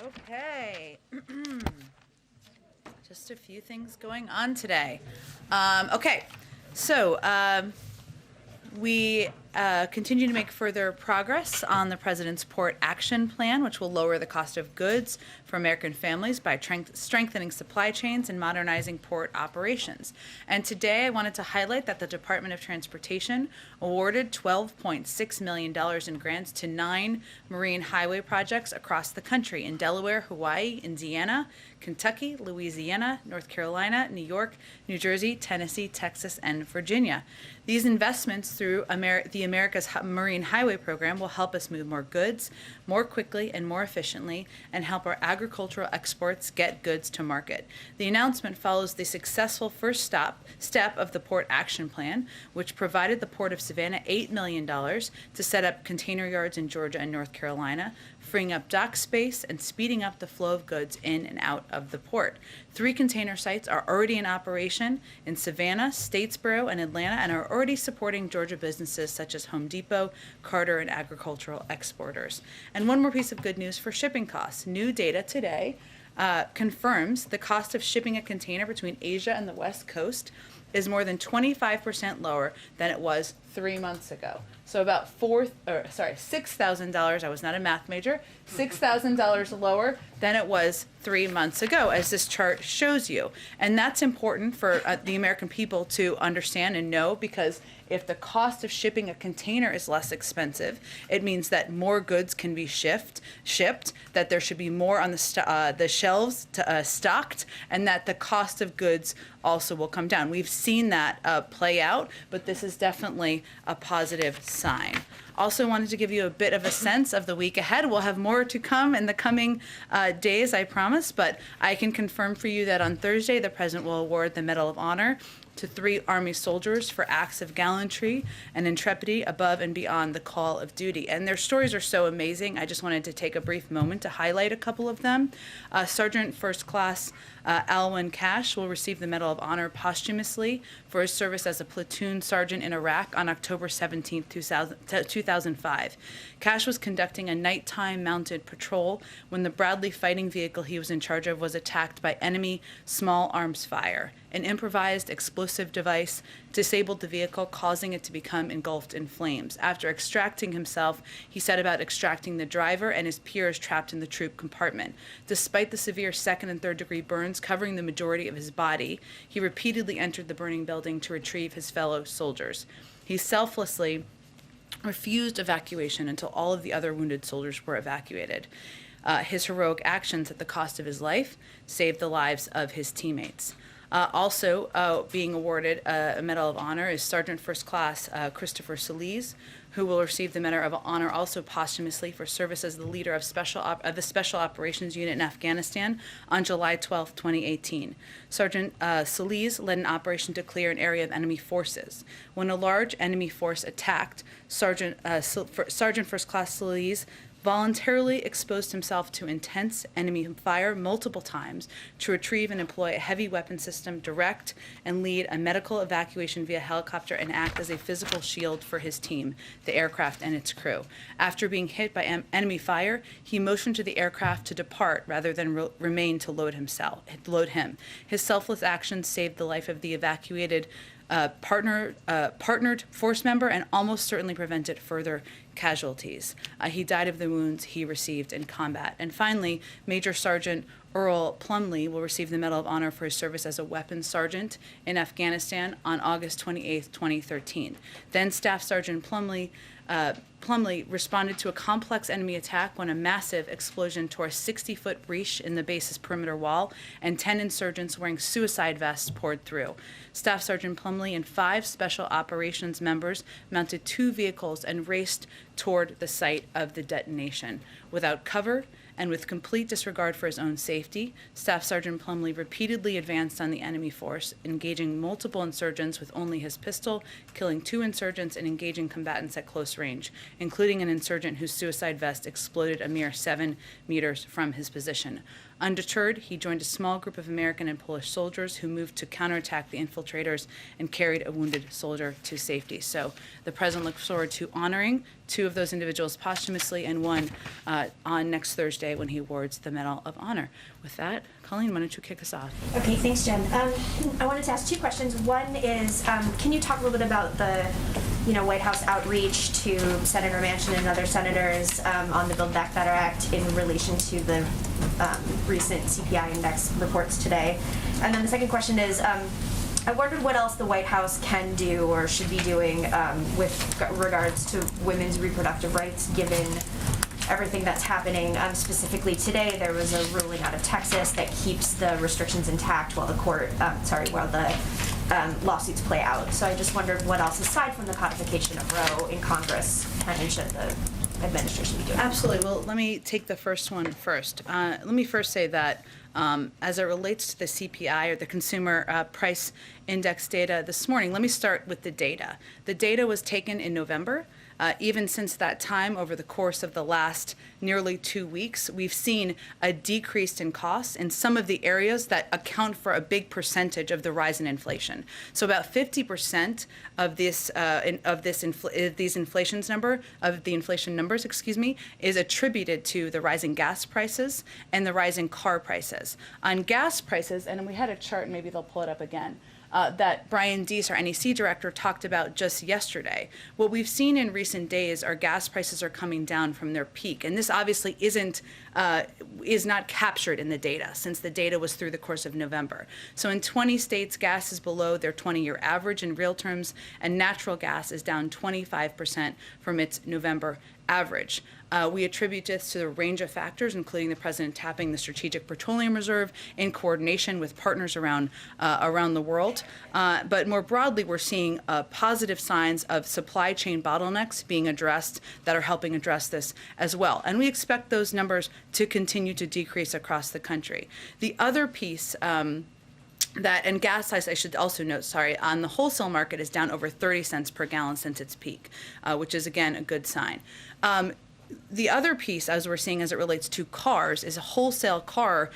Okay. Just a few things going on today. We continue to make further progress on the President's Port Action Plan, which will lower the cost of goods for American families by strengthening supply chains and modernizing port operations. And today I wanted to highlight that the Department of Transportation awarded $12.6 million in grants to 9 marine highway projects across the country in Delaware, Hawaii, Indiana, Kentucky, Louisiana, North Carolina, New York, New Jersey, Tennessee, Texas, and Virginia. These investments through the America's Marine Highway Program will help us move more goods more quickly and more efficiently and help our agricultural exports get goods to market. The announcement follows the successful first step of the Port Action Plan, which provided the Port of Savannah $8 million to set up container yards in Georgia and North Carolina, freeing up dock space and speeding up the flow of goods in and out of the port. 3 container sites are already in operation in Savannah, Statesboro, and Atlanta, and are already supporting Georgia businesses such as Home Depot, Carter, and agricultural exporters. And one more piece of good news for shipping costs. New data today confirms the cost of shipping a container between Asia and the West Coast is more than 25% lower than it was 3 months ago. So about $6,000, I was not a math major, $6,000 lower than it was 3 months ago, as this chart shows you. And that's important for the American people to understand and know, because if the cost of shipping a container is less expensive, it means that more goods can be shipped, that there should be more on the shelves stocked, and that the cost of goods also will come down. We've seen that play out, but this is definitely a positive sign. Also wanted to give you a bit of a sense of the week ahead. We'll have more to come in the coming days, I promise, but I can confirm for you that on Thursday, the President will award the Medal of Honor to 3 Army soldiers for acts of gallantry and intrepidity above and beyond the call of duty. And their stories are so amazing. I just wanted to take a brief moment to highlight a couple of them. Sergeant First Class Alwyn Cash will receive the Medal of Honor posthumously for his service as a platoon sergeant in Iraq on October 17, 2005. Cash was conducting a nighttime mounted patrol when the Bradley fighting vehicle he was in charge of was attacked by enemy small arms fire. An improvised explosive device disabled the vehicle, causing it to become engulfed in flames. After extracting himself, he set about extracting the driver and his peers trapped in the troop compartment. Despite the severe 2nd and 3rd degree burns covering the majority of his body, he repeatedly entered the burning building to retrieve his fellow soldiers. He selflessly refused evacuation until all of the other wounded soldiers were evacuated. His heroic actions at the cost of his life saved the lives of his teammates. Also being awarded a Medal of Honor is Sergeant First Class Christopher Solis, who will receive the Medal of Honor also posthumously for service as the leader of the Special Operations Unit in Afghanistan on July 12, 2018. Sergeant Solis led an operation to clear an area of enemy forces. When a large enemy force attacked, Sergeant First Class Solis voluntarily exposed himself to intense enemy fire multiple times to retrieve and employ a heavy weapon system, direct and lead a medical evacuation via helicopter, and act as a physical shield for his team, the aircraft and its crew. After being hit by enemy fire, he motioned to the aircraft to depart rather than remain to load him. His selfless actions saved the life of the evacuated partnered force member and almost certainly prevented further casualties. He died of the wounds he received in combat. And finally, Major Sergeant Earl Plumley will receive the Medal of Honor for his service as a weapons sergeant in Afghanistan on August 28, 2013. Then Staff Sergeant Plumley responded to a complex enemy attack when a massive explosion tore a 60-foot breach in the base's perimeter wall, and 10 insurgents wearing suicide vests poured through. Staff Sergeant Plumley and 5 Special Operations members mounted 2 vehicles and raced toward the site of the detonation. Without cover and with complete disregard for his own safety, Staff Sergeant Plumley repeatedly advanced on the enemy force, engaging multiple insurgents with only his pistol, killing 2 insurgents and engaging combatants at close range, including an insurgent whose suicide vest exploded a mere 7 meters from his position. Undeterred, he joined a small group of American and Polish soldiers who moved to counterattack the infiltrators and carried a wounded soldier to safety. So the president looks forward to honoring two of those individuals posthumously and one on next Thursday when he awards the Medal of Honor. With that, Colleen, why don't you kick us off? Okay, thanks, Jen. I wanted to ask two questions. One is, can you talk a little bit about the White House outreach to Senator Manchin and other senators on the Build Back Better Act in relation to the recent CPI index reports today? And then the second question is, I wondered what else the White House can do or should be doing with regards to women's reproductive rights, given everything that's happening. Specifically today, there was a ruling out of Texas that keeps the restrictions intact while the lawsuits play out. So I just wondered what else, aside from the codification of Roe in Congress, can and should the administration be doing? Absolutely. Well, let me take the first one first. Let me first say that as it relates to the CPI, or the Consumer Price Index data this morning, let me start with the data. The data was taken in November. Even since that time, over the course of the last nearly 2 weeks, we've seen a decrease in costs in some of the areas that account for a big percentage of the rise in inflation. So about 50% of the inflation numbers, is attributed to the rising gas prices and the rising car prices. On gas prices, and we had a chart, maybe they'll pull it up again, that Brian Deese, our NEC director, talked about just yesterday. What we've seen in recent days are gas prices are coming down from their peak, and this obviously is not captured in the data, since the data was through the course of November. So in 20 states, gas is below their 20-year average in real terms, and natural gas is down 25% from its November average. We attribute this to a range of factors, including the president tapping the Strategic Petroleum Reserve in coordination with partners around the world. But more broadly, we're seeing positive signs of supply chain bottlenecks being addressed that are helping address this as well. And we expect those numbers to continue to decrease across the country. The other piece and gas, I should also note, on the wholesale market is down over 30 cents per gallon since its peak, which is, again, a good sign. The other piece, as we're seeing as it relates to cars, is wholesale car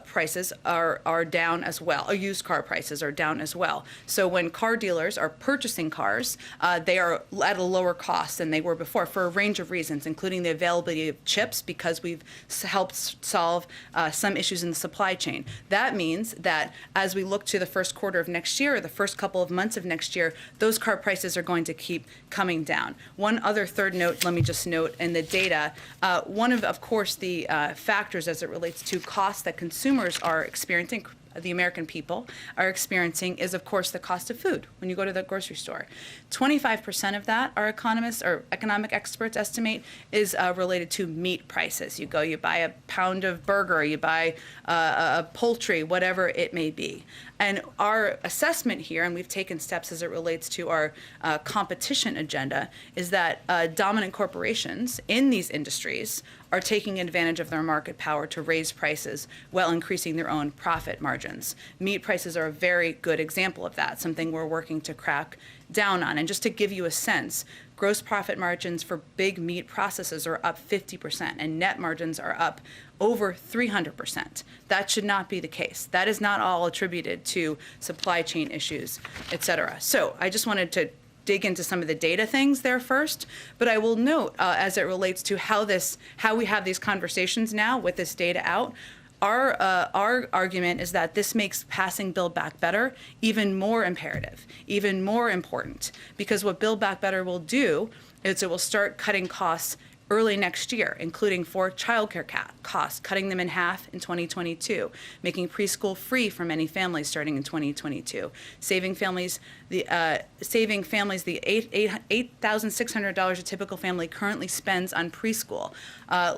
prices are down as well. Or used car prices are down as well. So when car dealers are purchasing cars, they are at a lower cost than they were before for a range of reasons, including the availability of chips, because we've helped solve some issues in the supply chain. That means that as we look to the first quarter of next year, or the first couple of months of next year, those car prices are going to keep coming down. One other third note, let me just note, in the data, one of course, the factors as it relates to costs that consumers are experiencing, the American people are experiencing, is, of course, the cost of food when you go to the grocery store. 25% of that, our economists or economic experts estimate, is related to meat prices. You go, you buy a pound of burger, you buy a poultry, whatever it may be. And our assessment here, and we've taken steps as it relates to our competition agenda, is that dominant corporations in these industries are taking advantage of their market power to raise prices while increasing their own profit margins. Meat prices are a very good example of that, something we're working to crack down on. And just to give you a sense, gross profit margins for big meat processors are up 50%, and net margins are up over 300%. That should not be the case. That is not all attributed to supply chain issues, et cetera. So I just wanted to dig into some of the data things there first, but I will note as it relates to how we have these conversations now with this data out, our argument is that this makes passing Build Back Better even more imperative, even more important, because what Build Back Better will do is it will start cutting costs early next year, including for childcare costs, cutting them in half in 2022, making preschool free for many families starting in 2022, saving families the $8,600 a typical family currently spends on preschool,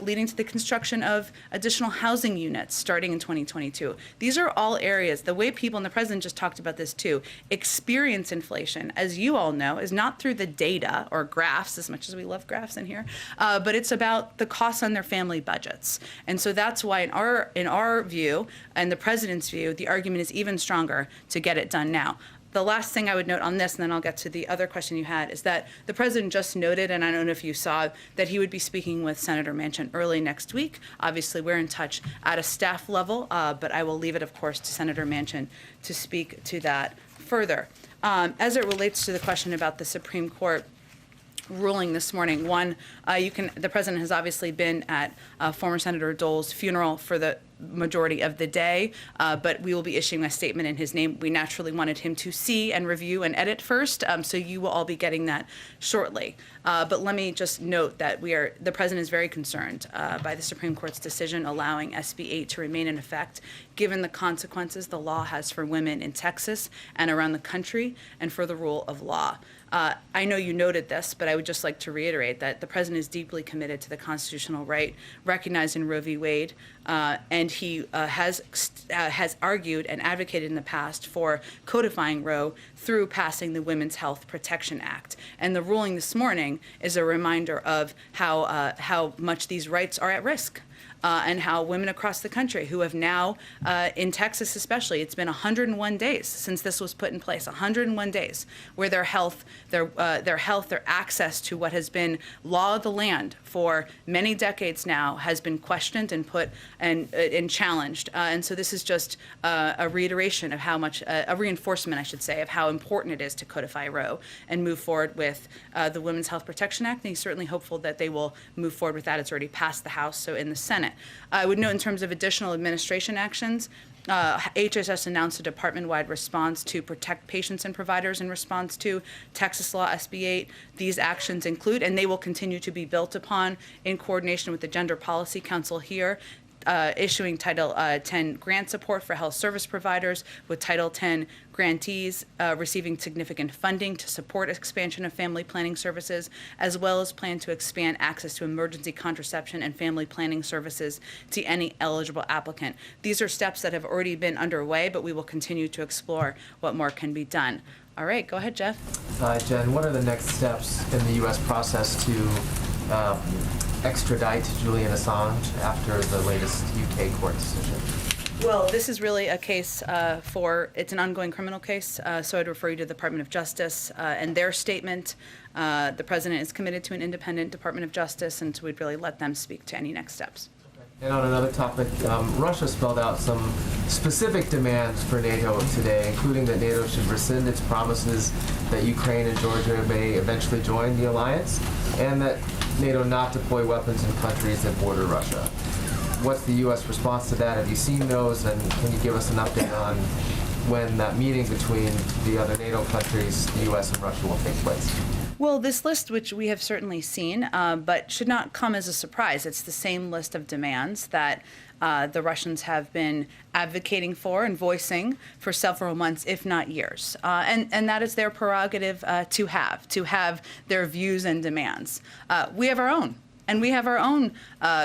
leading to the construction of additional housing units starting in 2022. These are all areas, the way people, and the president just talked about this too, experience inflation, as you all know, is not through the data or graphs, as much as we love graphs in here, but it's about the costs on their family budgets. And so that's why in our view, and the president's view, the argument is even stronger to get it done now. the last thing I would note on this, and then I'll get to the other question you had, is that the president just noted, and I don't know if you saw, that he would be speaking with Senator Manchin early next week. Obviously, we're in touch at a staff level, but I will leave it, of course, to Senator Manchin to speak to that further. As it relates to the question about the Supreme Court ruling this morning, one, the president has obviously been at former Senator Dole's funeral for the majority of the day, but we will be issuing a statement in his name. We naturally wanted him to see and review and edit first, so you will all be getting that shortly. But let me just note that the president is very concerned by the Supreme Court's decision allowing SB 8 to remain in effect, given the consequences the law has for women in Texas and around the country and for the rule of law. I know you noted this, but I would just like to reiterate that the president is deeply committed to the constitutional right recognized in Roe v. Wade, and he has argued and advocated in the past for codifying Roe through passing the Women's Health Protection Act. And the ruling this morning is a reminder of how much these rights are at risk. And how women across the country who have now, in Texas especially, it's been 101 days since this was put in place, 101 days, where their health, their access to what has been law of the land for many decades now has been questioned and put and challenged. And so this is just a reiteration of how much, a reinforcement, I should say, of how important it is to codify Roe and move forward with the Women's Health Protection Act. And he's certainly hopeful that they will move forward with that. It's already passed the House, so in the Senate. I would note in terms of additional administration actions, HHS announced a department-wide response to protect patients and providers in response to Texas Law SB 8. These actions include, and they will continue to be built upon in coordination with the Gender Policy Council here, issuing Title 10 grant support for health service providers, with Title 10 grantees receiving significant funding to support expansion of family planning services, as well as plan to expand access to emergency contraception and family planning services to any eligible applicant. These are steps that have already been underway, but we will continue to explore what more can be done. All right, go ahead, Jeff. Jen, what are the next steps in the U.S. process to extradite Julian Assange after the latest UK court decision? Well, this is really a case it's an ongoing criminal case, so I'd refer you to the Department of Justice and their statement. The president is committed to an independent Department of Justice, and so we'd really let them speak to any next steps. And on another topic, Russia spelled out some specific demands for NATO today, including that NATO should rescind its promises that Ukraine and Georgia may eventually join the alliance, and that NATO not deploy weapons in countries that border Russia. What's the U.S. response to that? Have you seen those, and can you give us an update on when that meeting between the other NATO countries, the U.S. and Russia, will take place? Well, this list, which we have certainly seen, but should not come as a surprise. It's the same list of demands that the Russians have been advocating for and voicing for several months, if not years. And that is their prerogative to have their views and demands. We have our own. And we have our own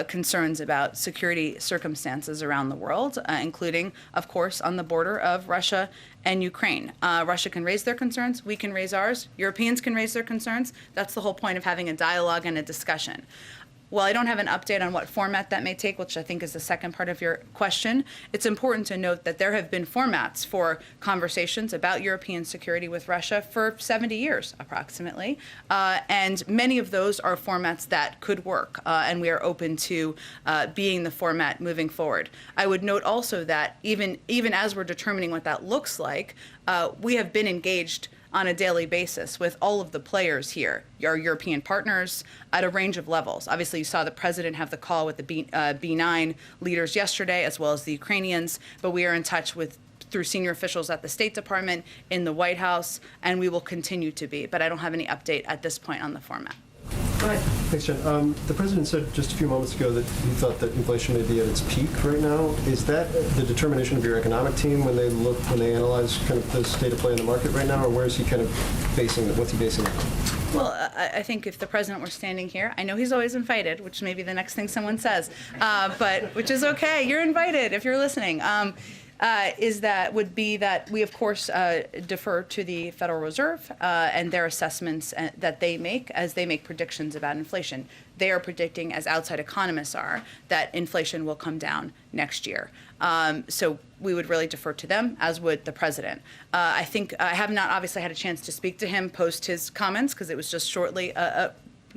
concerns about security circumstances around the world, including, of course, on the border of Russia and Ukraine. Russia can raise their concerns. We can raise ours. Europeans can raise their concerns. That's the whole point of having a dialogue and a discussion. While I don't have an update on what format that may take, which I think is the second part of your question, it's important to note that there have been formats for conversations about European security with Russia for 70 years, approximately. And many of those are formats that could work, and we are open to being the format moving forward. I would note also that even as we're determining what that looks like, we have been engaged on a daily basis with all of the players here, our European partners, at a range of levels. Obviously, you saw the president have the call with the B9 leaders yesterday, as well as the Ukrainians, but we are in touch through senior officials at the State Department, in the White House, and we will continue to be. But I don't have any update at this point on the format. Go ahead. Thanks, Jen. The president said just a few moments ago that he thought that inflation may be at its peak right now. Is that the determination of your economic team when they analyze kind of the state of play in the market right now, or where is he kind of basing it? What's he basing it on? Well, I think if the president were standing here, I know he's always invited, which may be the next thing someone says, but which is okay. You're invited if you're listening. Would be that we, of course, defer to the Federal Reserve and their assessments that they make as they make predictions about inflation. They are predicting, as outside economists are, that inflation will come down next year. So we would really defer to them, as would the president. I think I have not obviously had a chance to speak to him post his comments because it was just shortly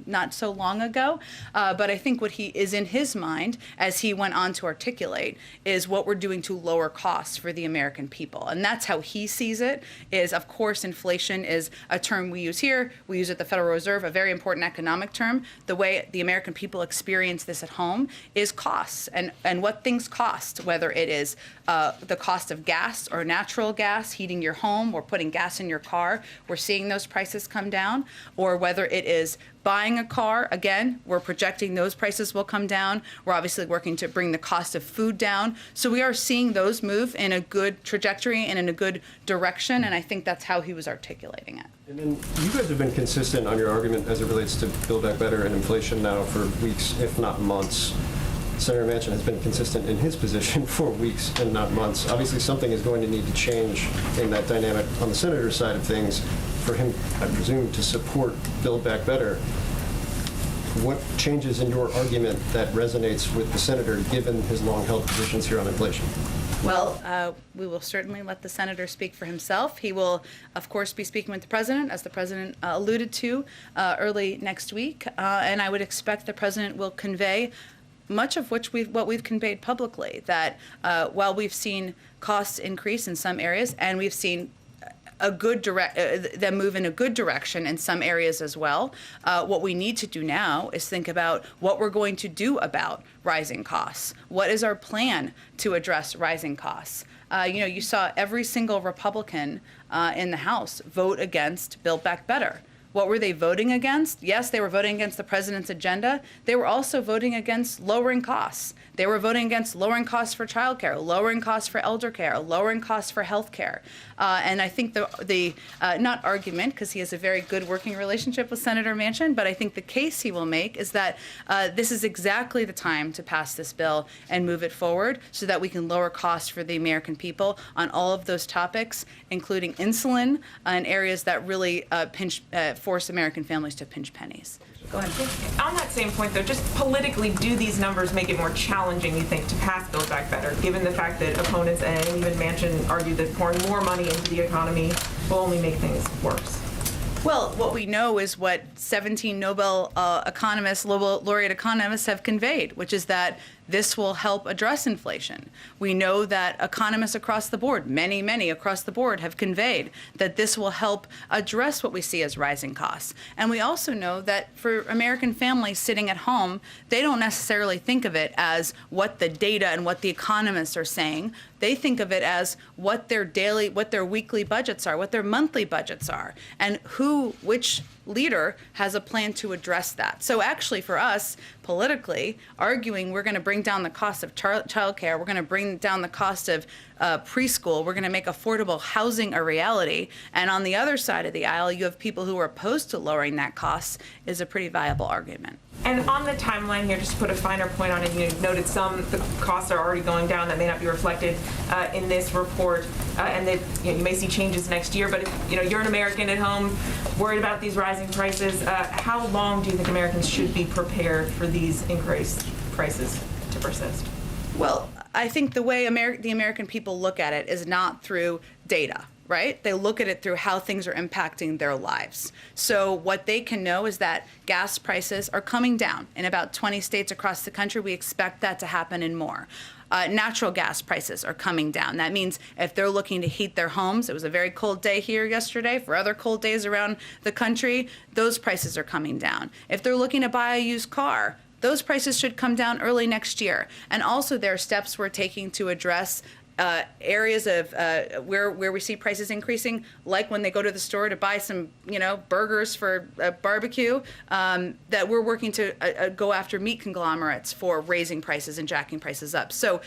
not so long ago, but I think what he is in his mind, as he went on to articulate, is what we're doing to lower costs for the American people. And that's how he sees it, is, of course, inflation is a term we use here. We use it at the Federal Reserve, a very important economic term. The way the American people experience this at home is costs and what things cost, whether it is the cost of gas or natural gas, heating your home or putting gas in your car. We're seeing those prices come down, or whether it is buying a car, again, we're projecting those prices will come down. We're obviously working to bring the cost of food down. So we are seeing those move in a good trajectory and in a good direction, and I think that's how he was articulating it. And then you guys have been consistent on your argument as it relates to Build Back Better and inflation now for weeks, if not months. Senator Manchin has been consistent in his position for weeks and not months. Obviously, something is going to need to change in that dynamic on the senator's side of things for him, I presume, to support Build Back Better. What changes in your argument that resonates with the senator, given his long-held positions here on inflation? Well, we will certainly let the senator speak for himself. He will, of course, be speaking with the president, as the president alluded to early next week, and I would expect the president will convey much of what we've conveyed publicly, that while we've seen costs increase in some areas, and we've seen them move in a good direction in some areas as well. What we need to do now is think about what we're going to do about rising costs. What is our plan to address rising costs? You saw every single Republican in the House vote against Build Back Better. What were they voting against? Yes, they were voting against the president's agenda. They were also voting against lowering costs. They were voting against lowering costs for childcare, lowering costs for elder care, lowering costs for health care. And I think the not argument, because he has a very good working relationship with Senator Manchin, but I think the case he will make is that this is exactly the time to pass this bill and move it forward so that we can lower costs for the American people on all of those topics, including insulin and areas that really force American families to pinch pennies. Go ahead. On that same point, though, just politically, do these numbers make it more challenging, you think, to pass Build Back Better, given the fact that opponents and even Manchin argue that pouring more money into the economy will only make things worse? Well, what we know is what 17 Nobel laureate economists have conveyed, which is that this will help address inflation. We know that economists across the board, many across the board, have conveyed that this will help address what we see as rising costs. And we also know that for American families sitting at home, they don't necessarily think of it as what the data and what the economists are saying. They think of it as what their weekly budgets are, what their monthly budgets are, and which leader has a plan to address that. So actually for us, politically, arguing we're going to bring down the cost of childcare, we're going to bring down the cost of preschool, we're going to make affordable housing a reality, and on the other side of the aisle, you have people who are opposed to lowering that cost, is a pretty viable argument. And on the timeline here, just to put a finer point on it, you noted the costs are already going down that may not be reflected in this report, and that you may see changes next year. But if you're an American at home worried about these rising prices, how long do you think Americans should be prepared for these increased prices to persist? Well, I think the way the American people look at it is not through data. Right? They look at it through how things are impacting their lives. So what they can know is that gas prices are coming down. In about 20 states across the country, we expect that to happen in more. Natural gas prices are coming down. That means if they're looking to heat their homes, it was a very cold day here yesterday, for other cold days around the country, those prices are coming down. If they're looking to buy a used car, those prices should come down early next year. And also there are steps we're taking to address areas of where we see prices increasing, like when they go to the store to buy some, burgers for a barbecue, that we're working to go after meat conglomerates for raising prices and jacking prices up. So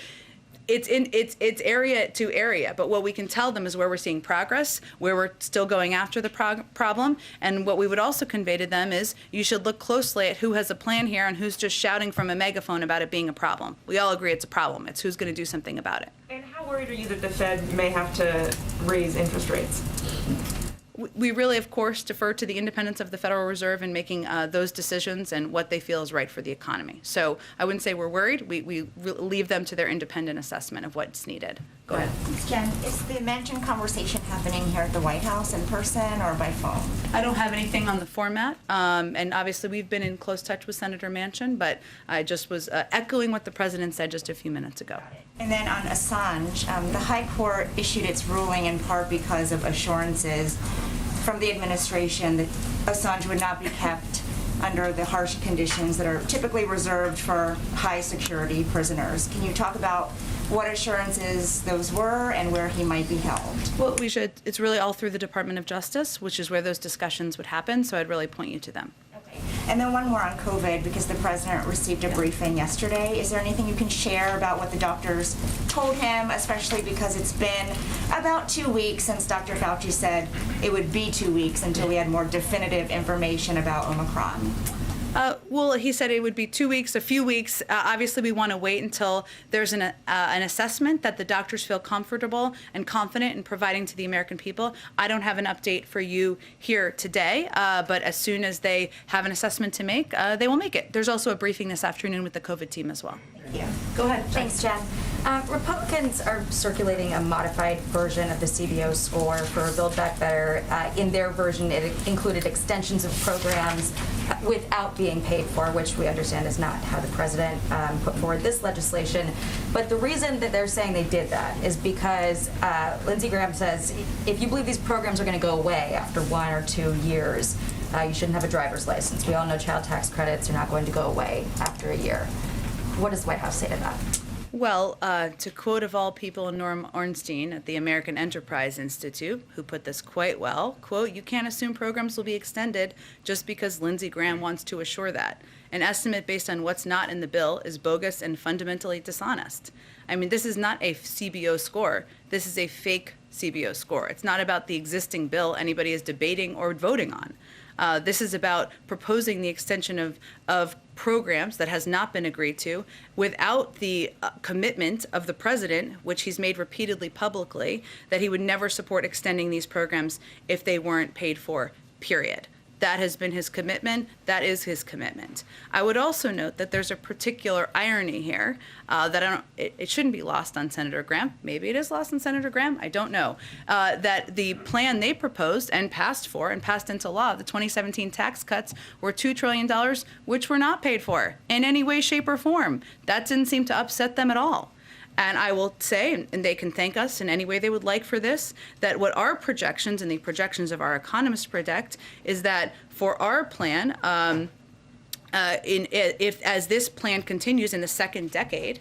it's area to area, but what we can tell them is where we're seeing progress, where we're still going after the problem, and what we would also convey to them is you should look closely at who has a plan here and who's just shouting from a megaphone about it being a problem. We all agree it's a problem. It's who's going to do something about it. And how worried are you that the Fed may have to raise interest rates? We really, of course, defer to the independence of the Federal Reserve in making those decisions and what they feel is right for the economy. So I wouldn't say we're worried. We leave them to their independent assessment of what's needed. Go ahead. Thanks, Jen. Is the mention conversation happening here at the White House in person or by phone? I don't have anything on the format, and obviously we've been in close touch with Senator Manchin, but I just was echoing what the president said just a few minutes ago. And then on Assange, the High Court issued its ruling in part because of assurances from the administration that Assange would not be kept under the harsh conditions that are typically reserved for high security prisoners. Can you talk about what assurances those were and where he might be held? Well, it's really all through the Department of Justice, which is where those discussions would happen, so I'd really point you to them. Okay. And then one more on COVID, because the president received a briefing yesterday. Is there anything you can share about what the doctors told him, especially because it's been about 2 weeks since Dr. Fauci said it would be 2 weeks until we had more definitive information about Omicron? Well, he said it would be 2 weeks, a few weeks. Obviously, we want to wait until there's an assessment that the doctors feel comfortable and confident in providing to the American people. I don't have an update for you here today, but as soon as they have an assessment to make, they will make it. There's also a briefing this afternoon with the COVID team as well. Thank you. Go ahead. Thanks, Jen. Republicans are circulating a modified version of the CBO score for Build Back Better. In their version, it included extensions of programs without being paid for, which we understand is not how the president put forward this legislation. But the reason that they're saying they did that is because Lindsey Graham says if you believe these programs are going to go away after 1 or 2 years, you shouldn't have a driver's license. We all know child tax credits are not going to go away after a year. What does the White House say to that? Well, to quote of all people Norm Ornstein at the American Enterprise Institute, who put this quite well, quote, "You can't assume programs will be extended just because Lindsey Graham wants to assure that. An estimate based on what's not in the bill is bogus and fundamentally dishonest." I mean, this is not a CBO score. This is a fake CBO score. It's not about the existing bill anybody is debating or voting on. This is about proposing the extension of programs that has not been agreed to without the commitment of the president, which he's made repeatedly publicly, that he would never support extending these programs if they weren't paid for, period. That has been his commitment. That is his commitment. I would also note that there's a particular irony here that it shouldn't be lost on Senator Graham. Maybe it is lost on Senator Graham. I don't know. That the plan they proposed and passed into law, the 2017 tax cuts, were $2 trillion, which were not paid for in any way, shape, or form. That didn't seem to upset them at all. And I will say, and they can thank us in any way they would like for this, that what our projections and the projections of our economists predict is that for our plan, if as this plan continues in the second decade,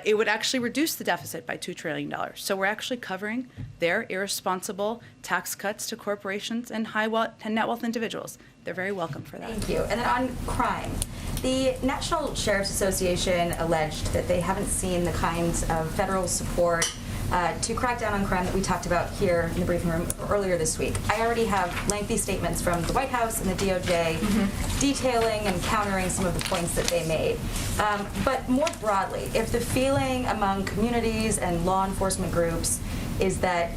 it would actually reduce the deficit by $2 trillion. So we're actually covering their irresponsible tax cuts to corporations and net wealth individuals. They're very welcome for that. Thank you. And then on crime, the National Sheriff's Association alleged that they haven't seen the kinds of federal support to crack down on crime that we talked about here in the briefing room earlier this week. I already have lengthy statements from the White House and the DOJ detailing and countering some of the points that they made. But more broadly, if the feeling among communities and law enforcement groups is that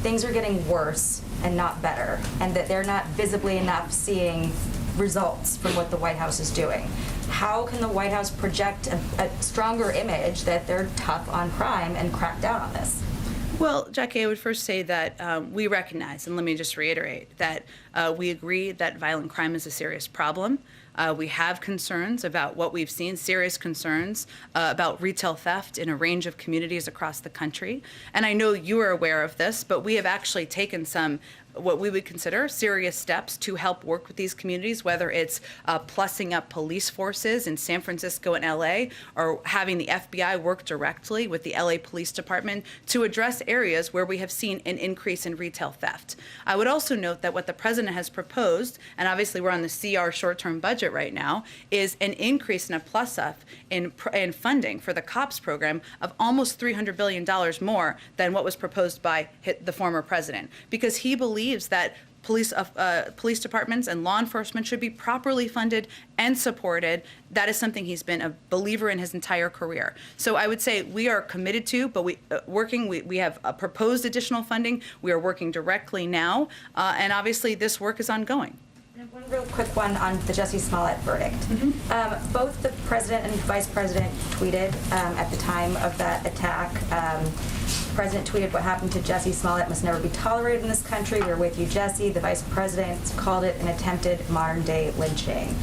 things are getting worse and not better, and that they're not visibly enough seeing results from what the White House is doing, how can the White House project a stronger image that they're tough on crime and crack down on this? Well, Jackie, I would first say that we recognize, and let me just reiterate, that we agree that violent crime is a serious problem. We have concerns about what we've seen, serious concerns about retail theft in a range of communities across the country. And I know you are aware of this, but we have actually taken some what we would consider serious steps to help work with these communities, whether it's plussing up police forces in San Francisco and LA, or having the FBI work directly with the LA Police Department to address areas where we have seen an increase in retail theft. I would also note that what the president has proposed, and obviously we're on the CR short-term budget right now, is an increase in a plus up in funding for the COPS program of almost $300 billion more than what was proposed by the former president, because he believes that police departments and law enforcement should be properly funded and supported. That is something he's been a believer in his entire career. So I would say we are committed to, but we have proposed additional funding. We are working directly now, and obviously this work is ongoing. And one real quick one on the Jussie Smollett verdict. Both the president and vice president tweeted at the time of that attack. The president tweeted, "What happened to Jussie Smollett must never be tolerated in this country. We're with you, Jussie." The vice president called it an attempted modern-day lynching.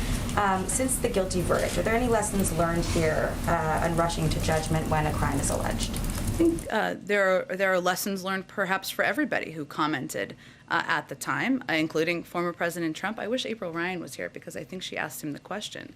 Since the guilty verdict, are there any lessons learned here on rushing to judgment when a crime is alleged? I think there are lessons learned perhaps for everybody who commented at the time, including former President Trump. I wish April Ryan was here because I think she asked him the question.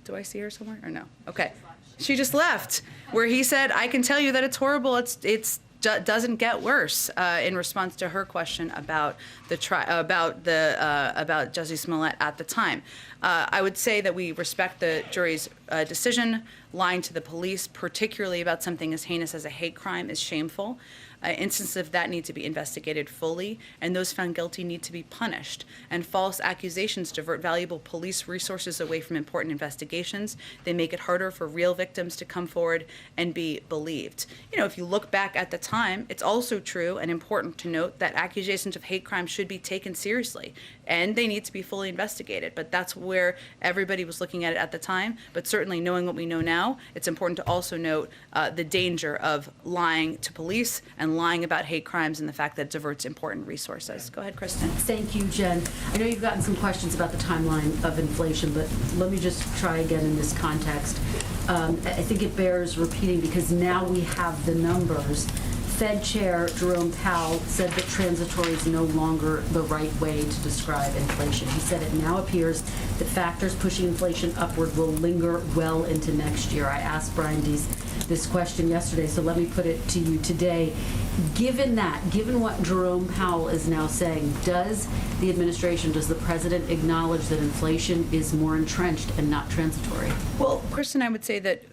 Do I see her somewhere or no? Okay. She just left, where he said, "I can tell you that it's horrible. It's doesn't get worse," in response to her question about about Jussie Smollett at the time. I would say that we respect the jury's decision. Lying to the police, particularly about something as heinous as a hate crime, is shameful. Instances of that need to be investigated fully, and those found guilty need to be punished. And false accusations divert valuable police resources away from important investigations. They make it harder for real victims to come forward and be believed. You know, if you look back at the time, it's also true and important to note that accusations of hate crime should be taken seriously, and they need to be fully investigated. But that's where everybody was looking at it at the time. But certainly knowing what we know now, it's important to also note the danger of lying to police and lying about hate crimes and the fact that it diverts important resources. Go ahead, Kristen. Thank you, Jen. I know you've gotten some questions about the timeline of inflation, but let me just try again in this context. I think it bears repeating because now we have the numbers. Fed Chair Jerome Powell said that transitory is no longer the right way to describe inflation. He said it now appears that factors pushing inflation upward will linger well into next year. I asked Brian Deese this question yesterday, so let me put it to you today. Given what Jerome Powell is now saying, does the administration, does the president acknowledge that inflation is more entrenched and not transitory? Well, Kristen, I would say that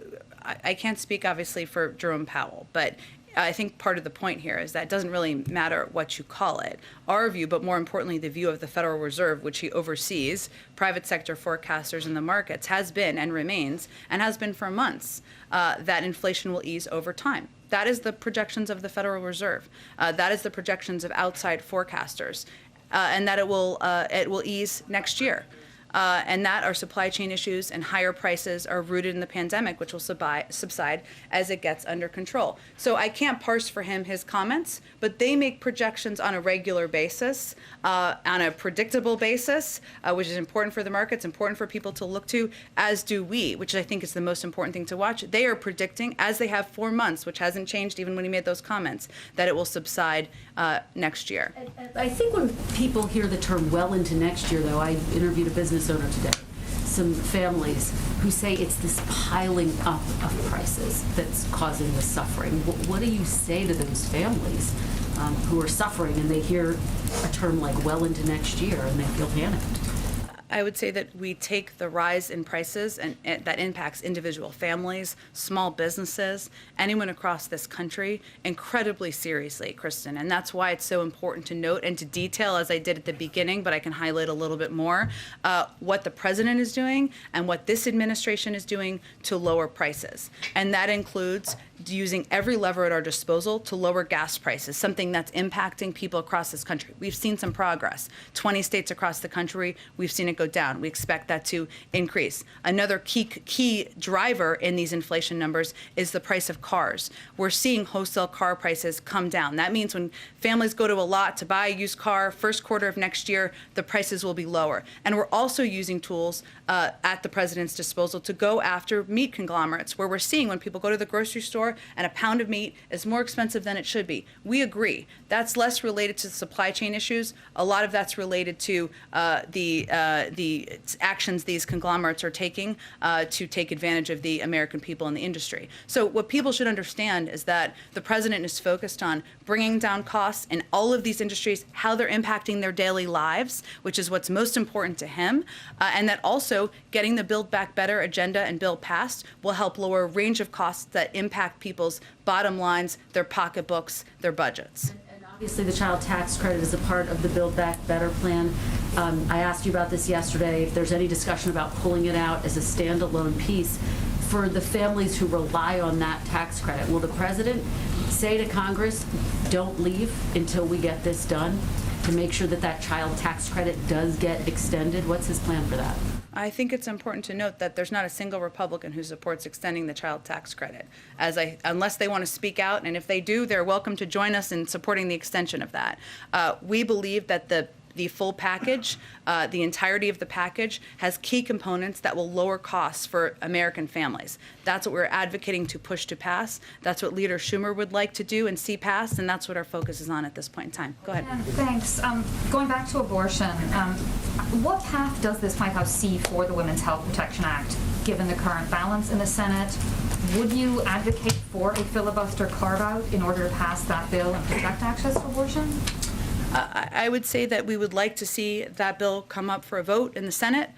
I can't speak obviously for Jerome Powell, but I think part of the point here is that it doesn't really matter what you call it. Our view, but more importantly, the view of the Federal Reserve, which he oversees, private sector forecasters in the markets, has been and remains, and has been for months, that inflation will ease over time. That is the projections of the Federal Reserve. That is the projections of outside forecasters, and that it will ease next year. And that our supply chain issues and higher prices are rooted in the pandemic, which will subside as it gets under control. So I can't parse for him his comments, but they make projections on a regular basis, on a predictable basis, which is important for the markets, important for people to look to, as do we, which I think is the most important thing to watch. They are predicting, as they have for months, which hasn't changed even when he made those comments, that it will subside next year. I think when people hear the term well into next year, though, I interviewed a business owner today, some families who say it's this piling up of prices that's causing the suffering. What do you say to those families who are suffering and they hear a term like well into next year and they feel panicked? I would say that we take the rise in prices and that impacts individual families, small businesses, anyone across this country incredibly seriously, Kristen. And that's why it's so important to note and to detail, as I did at the beginning, but I can highlight a little bit more, what the president is doing and what this administration is doing to lower prices. And that includes using every lever at our disposal to lower gas prices, something that's impacting people across this country. We've seen some progress. 20 states across the country, we've seen it go down. We expect that to increase. Another key driver in these inflation numbers is the price of cars. We're seeing wholesale car prices come down. That means when families go to a lot to buy a used car, first quarter of next year, the prices will be lower. And we're also using tools at the president's disposal to go after meat conglomerates, where we're seeing when people go to the grocery store and a pound of meat is more expensive than it should be. We agree. That's less related to supply chain issues. A lot of that's related to the actions these conglomerates are taking to take advantage of the American people and the industry. So what people should understand is that the president is focused on bringing down costs in all of these industries, how they're impacting their daily lives, which is what's most important to him, and that also getting the Build Back Better agenda and bill passed will help lower a range of costs that impact people's bottom lines, their pocketbooks, their budgets. And obviously the child tax credit is a part of the Build Back Better plan. I asked you about this yesterday, if there's any discussion about pulling it out as a standalone piece for the families who rely on that tax credit. Will the president say to Congress, don't leave until we get this done? to make sure that that child tax credit does get extended? What's his plan for that? I think it's important to note that there's not a single Republican who supports extending the child tax credit, unless they want to speak out, and if they do, they're welcome to join us in supporting the extension of that. We believe that the full package, the entirety of the package, has key components that will lower costs for American families. That's what we're advocating to push to pass. That's what Leader Schumer would like to do and see passed, and that's what our focus is on at this point in time. Go ahead. Thanks. Going back to abortion, what path does this White House see for the Women's Health Protection Act, given the current balance in the Senate? Would you advocate for a filibuster carve-out in order to pass that bill and protect access to abortion? I would say that we would like to see that bill come up for a vote in the Senate.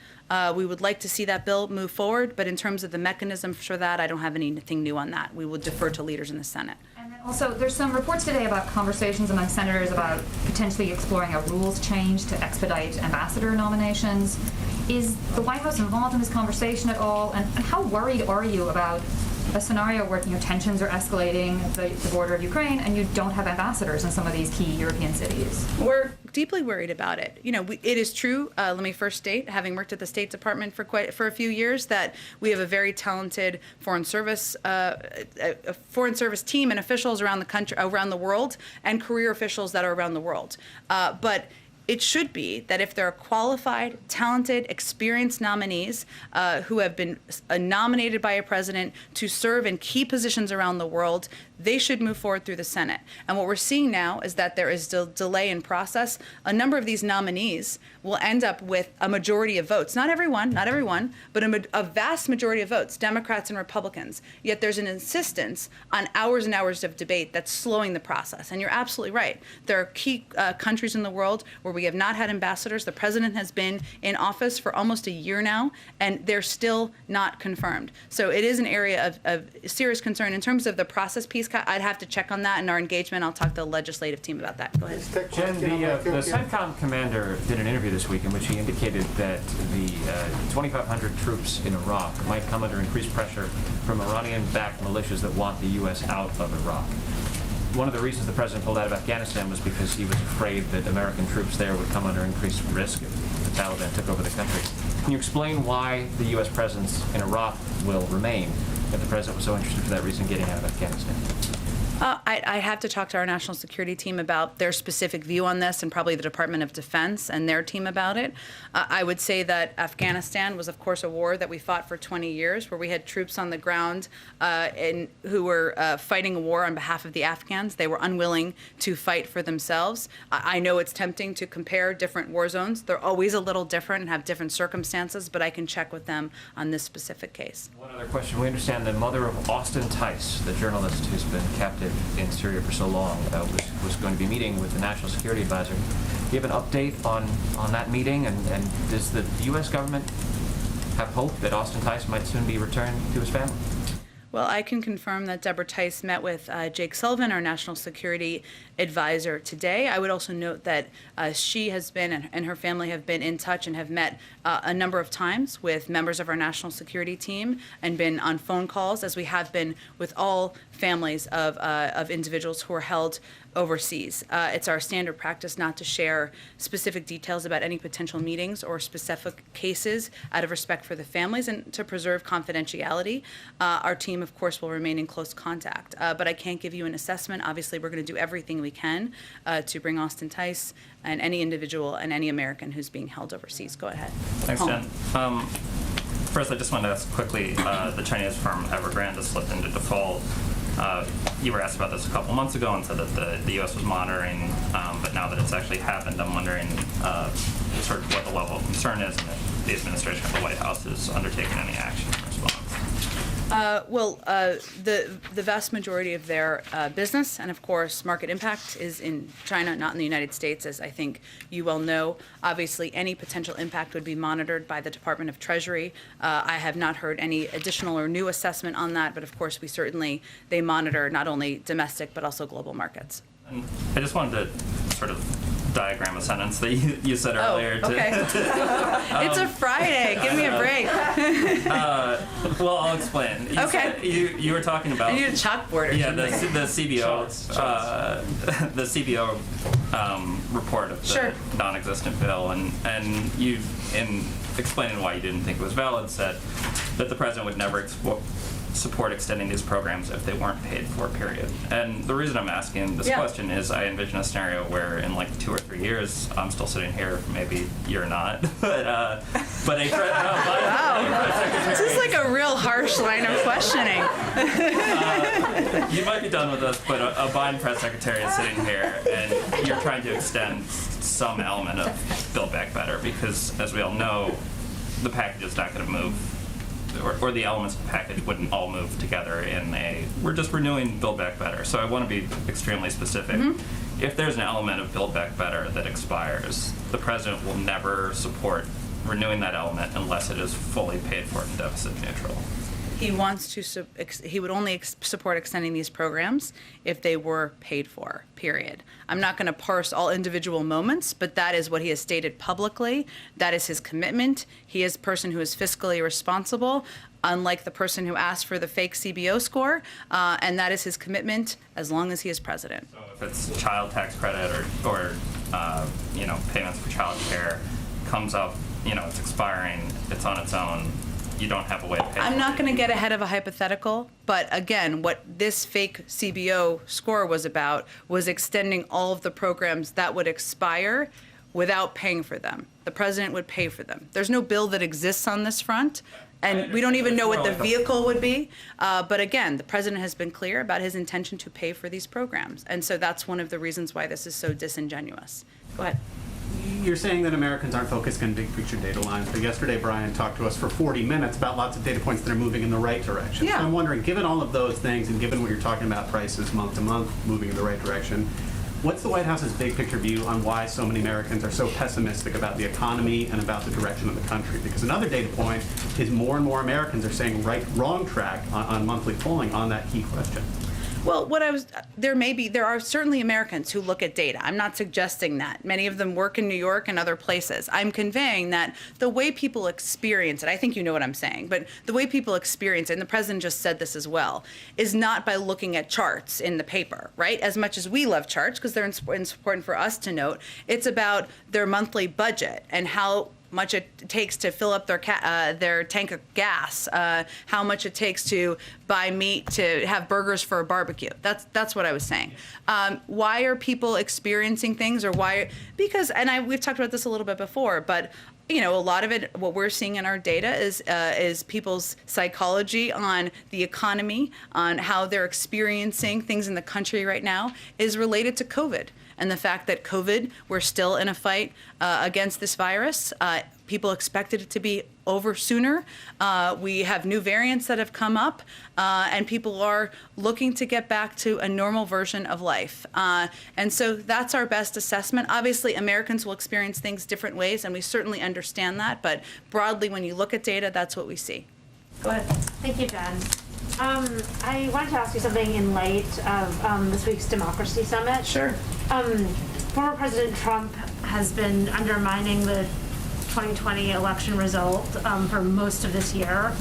We would like to see that bill move forward, but in terms of the mechanism for that, I don't have anything new on that. We will defer to leaders in the Senate. And then also, there's some reports today about conversations among senators about potentially exploring a rules change to expedite ambassador nominations. Is the White House involved in this conversation at all? And how worried are you about a scenario where tensions are escalating at the border of Ukraine and you don't have ambassadors in some of these key European cities? We're deeply worried about it. It is true. Let me first state, having worked at the State Department for a few years, that we have a very talented foreign service team and officials around the country, around the world, and career officials that are around the world. But it should be that if there are qualified, talented, experienced nominees who have been nominated by a president to serve in key positions around the world, they should move forward through the Senate. And what we're seeing now is that there is delay in process. A number of these nominees will end up with a majority of votes. Not everyone, but a vast majority of votes, Democrats and Republicans. Yet there's an insistence on hours and hours of debate that's slowing the process. And you're absolutely right. There are key countries in the world where we have not had ambassadors. The president has been in office for almost a year now, and they're still not confirmed. So it is an area of serious concern. In terms of the process piece, I'd have to check on that in our engagement. I'll talk to the legislative team about that. Go ahead. Jen, the CENTCOM commander did an interview this week in which he indicated that the 2,500 troops in Iraq might come under increased pressure from Iranian-backed militias that want the U.S. out of Iraq. One of the reasons the president pulled out of Afghanistan was because he was afraid that American troops there would come under increased risk if the Taliban took over the country. Can you explain why the U.S. presence in Iraq will remain if the president was so interested for that reason getting out of Afghanistan? I have to talk to our national security team about their specific view on this, and probably the Department of Defense and their team about it. I would say that Afghanistan was, of course, a war that we fought for 20 years, where we had troops on the ground who were fighting a war on behalf of the Afghans. They were unwilling to fight for themselves. I know it's tempting to compare different war zones. They're always a little different and have different circumstances, but I can check with them on this specific case. One other question. We understand the mother of Austin Tice, the journalist who's been captive in Syria for so long, was going to be meeting with the National Security Advisor. Do you have an update on that meeting, and does the U.S. government have hope that Austin Tice might soon be returned to his family? Well, I can confirm that Deborah Tice met with Jake Sullivan, our national security advisor, today. I would also note that she has been and her family have been in touch and have met a number of times with members of our national security team and been on phone calls, as we have been with all families of individuals who are held overseas. It's our standard practice not to share specific details about any potential meetings or specific cases out of respect for the families and to preserve confidentiality. Our team, of course, will remain in close contact, but I can't give you an assessment. Obviously, we're going to do everything we can to bring Austin Tice and any individual and any American who's being held overseas. Go ahead. Thanks, Jen. First, I just wanted to ask quickly, the Chinese firm Evergrande has slipped into default. You were asked about this a couple months ago and said that the U.S. was monitoring, but now that it's actually happened, I'm wondering sort of what the level of concern is and if the administration of the White House is undertaking any action in response. The vast majority of their business and, of course, market impact is in China, not in the United States, as I think you well know. Obviously, any potential impact would be monitored by the Department of Treasury. I have not heard any additional or new assessment on that, but of course, they monitor not only domestic but also global markets. And I just wanted to sort of diagram a sentence that you said earlier. Okay. It's a Friday. Give me a break. Well, I'll explain. You Okay. said- You were talking about. I need a chalkboard or Yeah, something. the CBO, the CBO report of the Sure. non-existent bill, and you, in explaining why you didn't think it was valid, said that the president would never support extending these programs if they weren't paid for, period. And the reason I'm asking this Yeah. question is I envision a scenario where in like 2 or 3 years, I'm still sitting here, maybe you're not, but a Wow. This is like a real harsh line of questioning. you might be done with us, but a Biden press secretary is sitting here, and you're trying to extend some element of Build Back Better, because as we all know, the package is not going to move, or the elements of the package wouldn't all move together we're just renewing Build Back Better. So I want to be extremely specific. If there's an element of Build Back Better that expires, the president will never support renewing that element unless it is fully paid for and deficit neutral. He wants to, he would only support extending these programs if they were paid for, period. I'm not going to parse all individual moments, but that is what he has stated publicly. That is his commitment. He is a person who is fiscally responsible, unlike the person who asked for the fake CBO score, and that is his commitment as long as he is president. So if it's child tax credit or payments for child care comes up, it's expiring, it's on its own, you don't have a way to pay. I'm not going to get ahead of a hypothetical, but again, what this fake CBO score was about was extending all of the programs that would expire without paying for them. The president would pay for them. There's no bill that exists on this front, and we don't even know what the vehicle would be. But again, the president has been clear about his intention to pay for these programs, and so that's one of the reasons why this is so disingenuous. Go ahead. You're saying that Americans aren't focused on big picture data lines, but yesterday Brian talked to us for 40 minutes about lots of data points that are moving in the right direction. Yeah. So I'm wondering, given all of those things and given what you're talking about, prices month to month moving in the right direction, what's the White House's big picture view on why so many Americans are so pessimistic about the economy and about the direction of the country? Because another data point is more and more Americans are saying wrong track on monthly polling on that key question. Well, there are certainly Americans who look at data. I'm not suggesting that. Many of them work in New York and other places. I'm conveying that the way people experience it, I think you know what I'm saying, but the way people experience it, and the president just said this as well, is not by looking at charts in the paper, right? As much as we love charts, because they're important for us to note, it's about their monthly budget and how much it takes to fill up their tank of gas, how much it takes to buy meat to have burgers for a barbecue. That's what I was saying. Why are people experiencing things, or why? Because, and we've talked about this a little bit before, but a lot of it, what we're seeing in our data is people's psychology on the economy, on how they're experiencing things in the country right now, is related to COVID. And the fact that COVID, we're still in a fight against this virus. People expected it to be over sooner. We have new variants that have come up, and people are looking to get back to a normal version of life. And so that's our best assessment. Obviously, Americans will experience things different ways, and we certainly understand that. But broadly, when you look at data, that's what we see. Go ahead. Thank you, Jen. I wanted to ask you something in light of this week's Democracy Summit. Sure. Former President Trump has been undermining the 2020 election result for most of this year.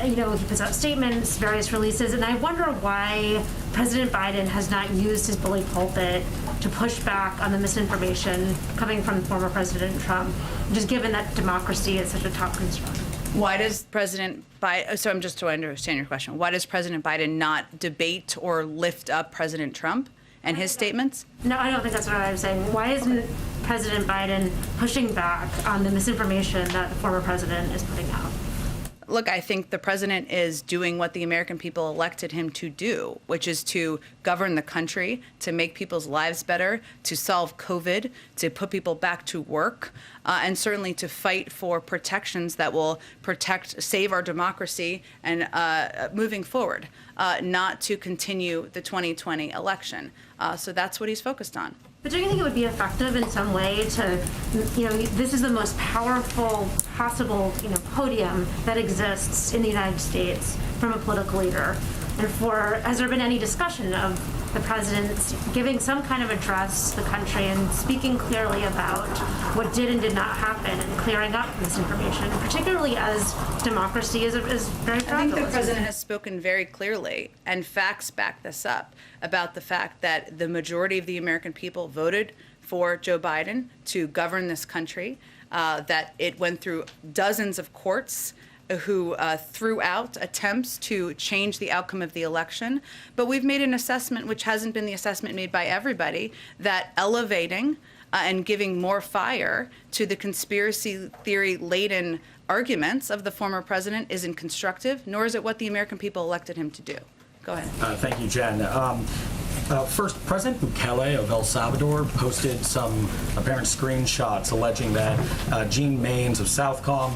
He puts out statements, various releases, and I wonder why President Biden has not used his bully pulpit to push back on the misinformation coming from former President Trump, just given that democracy is such a top concern. Why does President Biden, so I'm just to understand your question, why does President Biden not debate or lift up President Trump and his statements? No, I don't think that's what I was saying. Why isn't President Biden pushing back on the misinformation that the former president is putting out? Look, I think the president is doing what the American people elected him to do, which is to govern the country, to make people's lives better, to solve COVID, to put people back to work, and certainly to fight for protections that will save our democracy and moving forward, not to continue the 2020 election. So that's what he's focused on. But do you think it would be effective in some way to, this is the most powerful possible, podium that exists in the United States from a political leader. And has there been any discussion of the president giving some kind of address to the country and speaking clearly about what did and did not happen and clearing up misinformation, particularly as democracy is very fragile. I think the president has spoken very clearly, and facts back this up, about the fact that the majority of the American people voted for Joe Biden to govern this country, that it went through dozens of courts who threw out attempts to change the outcome of the election. But we've made an assessment, which hasn't been the assessment made by everybody, that elevating and giving more fire to the conspiracy theory-laden arguments of the former president isn't constructive, nor is it what the American people elected him to do. Go ahead. Thank you, Jen. First, President Bukele of El Salvador posted some apparent screenshots alleging that Jean Maynes of Southcom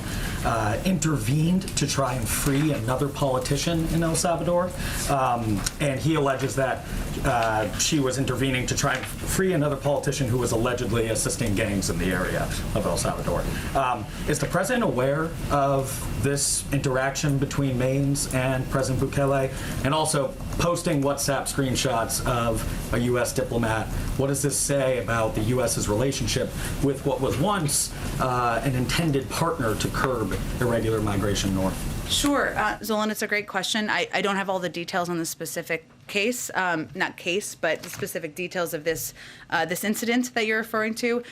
intervened to try and free another politician in El Salvador. And he alleges that she was intervening to try and free another politician who was allegedly assisting gangs in the area of El Salvador. Is the president aware of this interaction between Maynes and President Bukele? And also, posting WhatsApp screenshots of a U.S. diplomat, what does this say about the U.S.'s relationship with what was once an intended partner to curb irregular migration north? Sure, Zolan, it's a great question. I don't have all the details on the specific case, not case, but the specific details of this incident that you're referring to.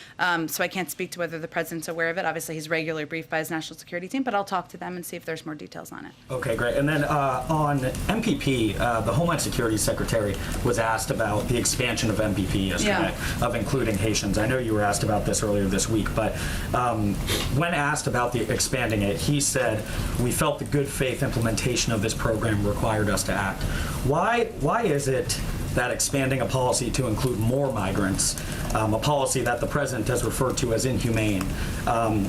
So I can't speak to whether the president's aware of it. Obviously, he's regularly briefed by his national security team, but I'll talk to them and see if there's more details on it. Okay, great. And then on MPP, the Homeland Security Secretary was asked about the expansion of MPP yesterday, of including Haitians. I know you were asked about this earlier this week, but when asked about the expanding it, he said, "We felt the good faith implementation of this program required us to act." Why is it that expanding a policy to include more migrants, a policy that the president has referred to as inhumane,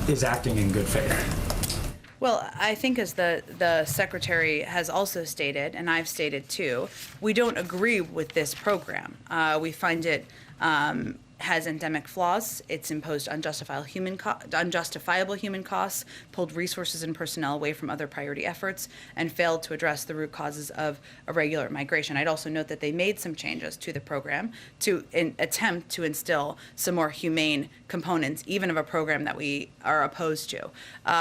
is acting in good faith? Well, I think as the secretary has also stated, and I've stated too, we don't agree with this program. We find it has endemic flaws. It's imposed unjustifiable human costs, pulled resources and personnel away from other priority efforts, and failed to address the root causes of irregular migration. I'd also note that they made some changes to the program to attempt to instill some more humane components, even of a program that we are opposed to.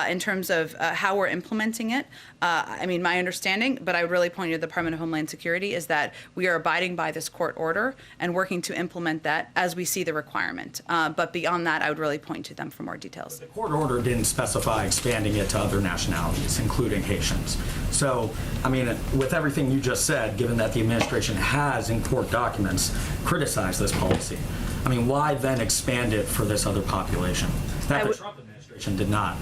In terms of how we're implementing it, I mean, my understanding, but I would really point you to the Department of Homeland Security, is that we are abiding by this court order and working to implement that as we see the requirement. But beyond that, I would really point to them for more details. The court order didn't specify expanding it to other nationalities, including Haitians. So, I mean, with everything you just said, given that the administration has, in court documents, criticized this policy, I mean, why then expand it for this other population that the Trump administration did not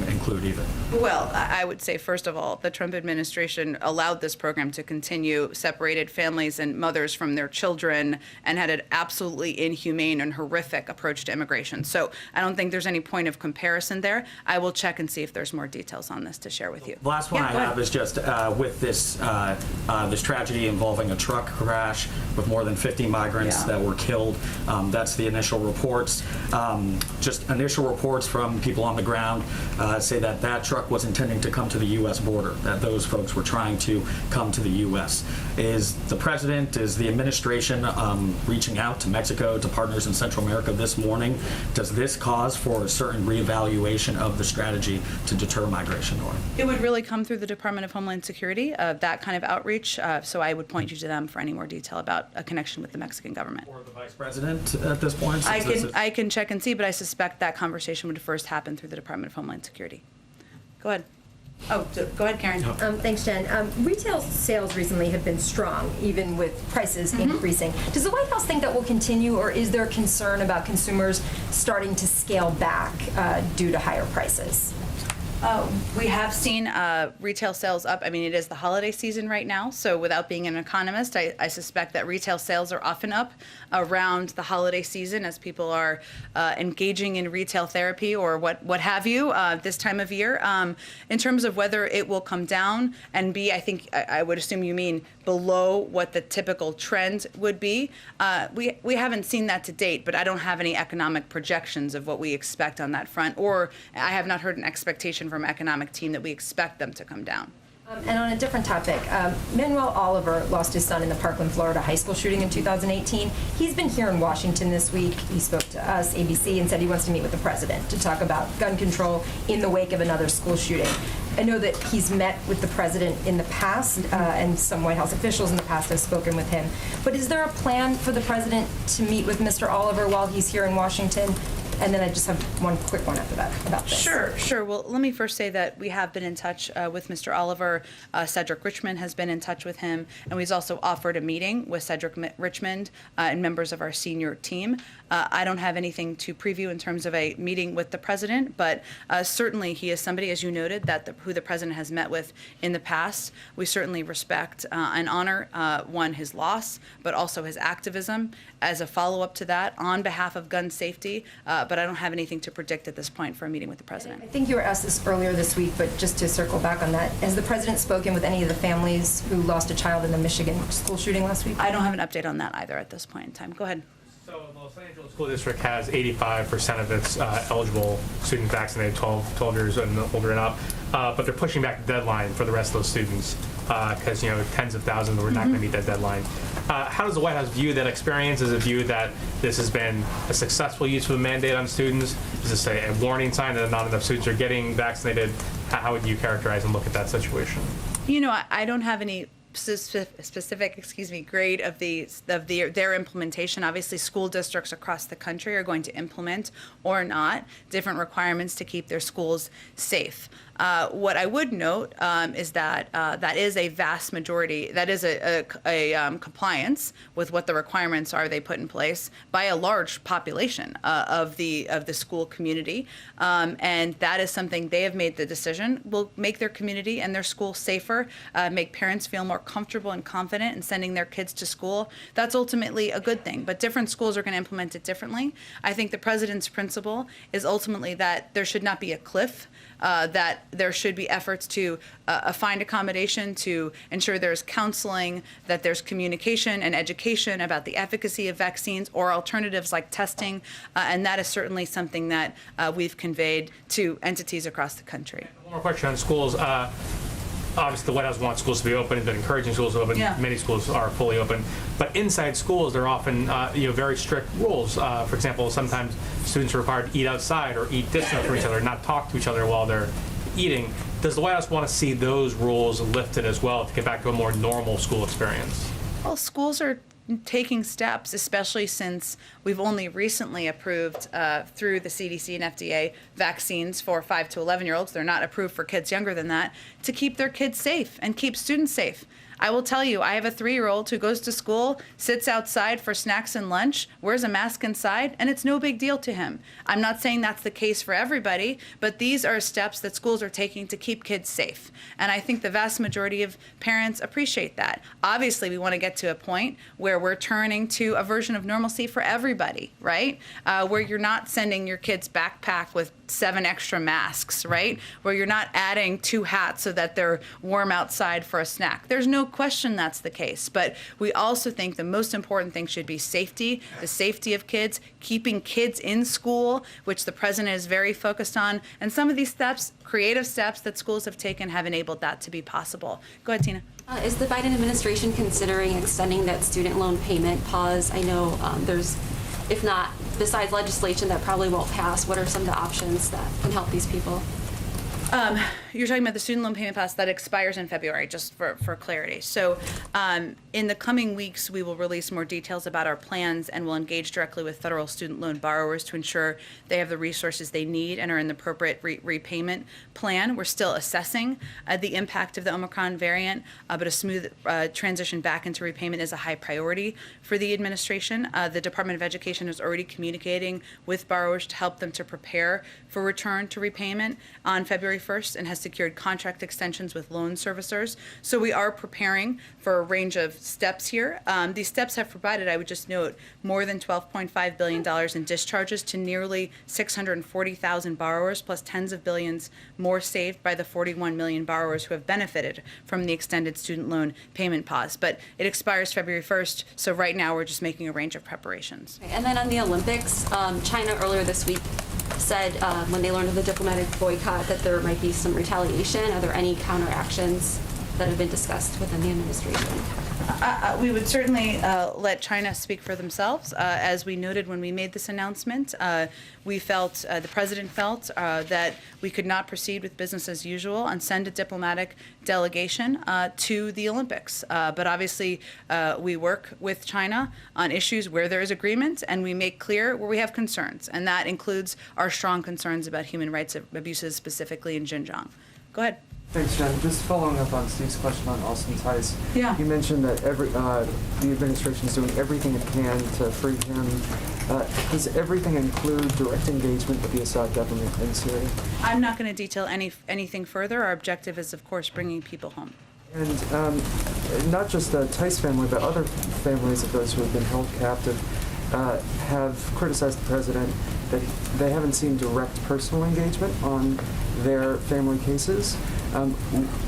include either? Well, I would say, first of all, the Trump administration allowed this program to continue, separated families and mothers from their children, and had an absolutely inhumane and horrific approach to immigration. So I don't think there's any point of comparison there. I will check and see if there's more details on this to share with you. The last one I have is just with this this tragedy involving a truck crash with more than 50 migrants that were killed. That's the initial reports. Just initial reports from people on the ground say that that truck was intending to come to the U.S. border, that those folks were trying to come to the U.S. Is the president, is the administration reaching out to Mexico, to partners in Central America this morning? Does this cause for a certain reevaluation of the strategy to deter migration north? It would really come through the Department of Homeland Security, that kind of outreach. So I would point you to them for any more detail about a connection with the Mexican government. Or the vice president at this point? I can check and see, but I suspect that conversation would first happen through the Department of Homeland Security. Go ahead. Oh, go ahead, Karen. Thanks, Jen. Retail sales recently have been strong, even with prices increasing. Does the White House think that will continue, or is there concern about consumers starting to scale back due to higher prices? We have seen retail sales up. I mean, it is the holiday season right now, so without being an economist, I suspect that retail sales are often up around the holiday season as people are engaging in retail therapy or what have you this time of year. In terms of whether it will come down and be, I think I would assume you mean below what the typical trend would be. We haven't seen that to date, but I don't have any economic projections of what we expect on that front, or I have not heard an expectation from economic team that we expect them to come down. And on a different topic, Manuel Oliver lost his son in the Parkland, Florida high school shooting in 2018. He's been here in Washington this week. He spoke to us, ABC, and said he wants to meet with the president to talk about gun control in the wake of another school shooting. I know that he's met with the president in the past, and some White House officials in the past have spoken with him. But is there a plan for the president to meet with Mr. Oliver while he's here in Washington? And then I just have one quick one after that about this. Sure. Well, let me first say that we have been in touch with Mr. Oliver. Cedric Richmond has been in touch with him, and we've also offered a meeting with Cedric Richmond and members of our senior team. I don't have anything to preview in terms of a meeting with the president, but certainly he is somebody, as you noted, who the president has met with in the past. We certainly respect and honor, one, his loss, but also his activism as a follow-up to that on behalf of gun safety. But I don't have anything to predict at this point for a meeting with the president. I think you were asked this earlier this week, but just to circle back on that, has the president spoken with any of the families who lost a child in the Michigan school shooting last week? I don't have an update on that either at this point in time. Go ahead. So the Los Angeles School District has 85% of its eligible students vaccinated, 12 years and older and up, but they're pushing back the deadline for the rest of those students because tens of thousands were not going to meet that deadline. How does the White House view that experience? Is it view that this has been a successful use of a mandate on students? Is this a warning sign that not enough students are getting vaccinated? How would you characterize and look at that situation? I don't have any specific grade of their implementation. Obviously, school districts across the country are going to implement or not different requirements to keep their schools safe. What I would note is that that is a vast majority, that is a compliance with what the requirements are they put in place by a large population of the school community. And that is something they have made the decision will make their community and their school safer, make parents feel more comfortable and confident in sending their kids to school. That's ultimately a good thing, but different schools are going to implement it differently. I think the president's principle is ultimately that there should not be a cliff, that there should be efforts to find accommodation, to ensure there's counseling, that there's communication and education about the efficacy of vaccines or alternatives like testing, and that is certainly something that we've conveyed to entities across the country. One more question on schools. Obviously, the White House wants schools to be open and been encouraging schools to open. Yeah. Many schools are fully open. But inside schools, there are often very strict rules. For example, sometimes students are required to eat outside or eat distant from each other, not talk to each other while they're eating. Does the White House want to see those rules lifted as well to get back to a more normal school experience? Well, schools are taking steps, especially since we've only recently approved through the CDC and FDA vaccines for 5 to 11-year-olds. They're not approved for kids younger than that, to keep their kids safe and keep students safe. I will tell you, I have a 3-year-old who goes to school, sits outside for snacks and lunch, wears a mask inside, and it's no big deal to him. I'm not saying that's the case for everybody, but these are steps that schools are taking to keep kids safe. And I think the vast majority of parents appreciate that. Obviously, we want to get to a point where we're turning to a version of normalcy for everybody, right? Where you're not sending your kids backpack with 7 extra masks, right? Where you're not adding 2 hats so that they're warm outside for a snack. There's no question that's the case, but we also think the most important thing should be safety, the safety of kids, keeping kids in school, which the president is very focused on, and some of these steps, creative steps that schools have taken, have enabled that to be possible. Go ahead, Tina. Is the Biden administration considering extending that student loan payment pause? I know there's, if not, besides legislation that probably won't pass, what are some of the options that can help these people? You're talking about the student loan payment pass that expires in February, just for clarity. So in the coming weeks, we will release more details about our plans, and we'll engage directly with federal student loan borrowers to ensure they have the resources they need and are in the appropriate repayment plan. We're still assessing the impact of the Omicron variant, but a smooth transition back into repayment is a high priority for the administration. The Department of Education is already communicating with borrowers to help them to prepare for return to repayment on February 1st and has secured contract extensions with loan servicers. So we are preparing for a range of steps here. These steps have provided, I would just note, more than $12.5 billion in discharges to nearly 640,000 borrowers, plus tens of billions more saved by the 41 million borrowers who have benefited from the extended student loan payment pause. But it expires February 1st, so right now we're just making a range of preparations. And then on the Olympics, China earlier this week said when they learned of the diplomatic boycott that there might be some retaliation. Are there any counteractions that have been discussed within the administration? We would certainly let China speak for themselves. As we noted when we made this announcement, we felt, the president felt, that we could not proceed with business as usual and send a diplomatic delegation to the Olympics. But obviously, we work with China on issues where there is agreement, and we make clear where we have concerns, and that includes our strong concerns about human rights abuses, specifically in Xinjiang. Go ahead. Thanks, Jen. Just following up on Steve's question on Austin Tice. Yeah. You mentioned that the administration is doing everything it can to free him. Does everything include direct engagement with the Assad government in Syria? I'm not going to detail anything further. Our objective is, of course, bringing people home. And not just the Tice family, but other families of those who have been held captive have criticized the president that they haven't seen direct personal engagement on their family cases.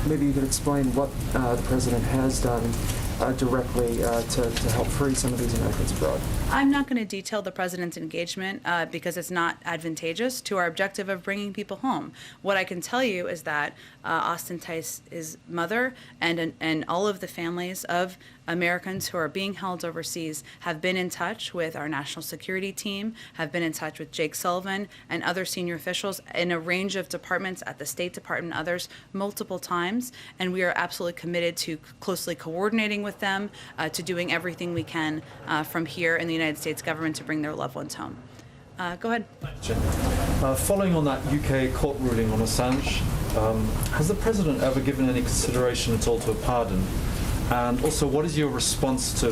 Maybe you could explain what the president has done directly to help free some of these Americans abroad. I'm not going to detail the president's engagement because it's not advantageous to our objective of bringing people home. What I can tell you is that Austin Tice's mother and all of the families of Americans who are being held overseas have been in touch with our national security team, have been in touch with Jake Sullivan and other senior officials in a range of departments at the State Department and others multiple times, and we are absolutely committed to closely coordinating with them, to doing everything we can from here in the United States government to bring their loved ones home. Go ahead. Following on that UK court ruling on Assange, has the president ever given any consideration at all to a pardon? And also, what is your response to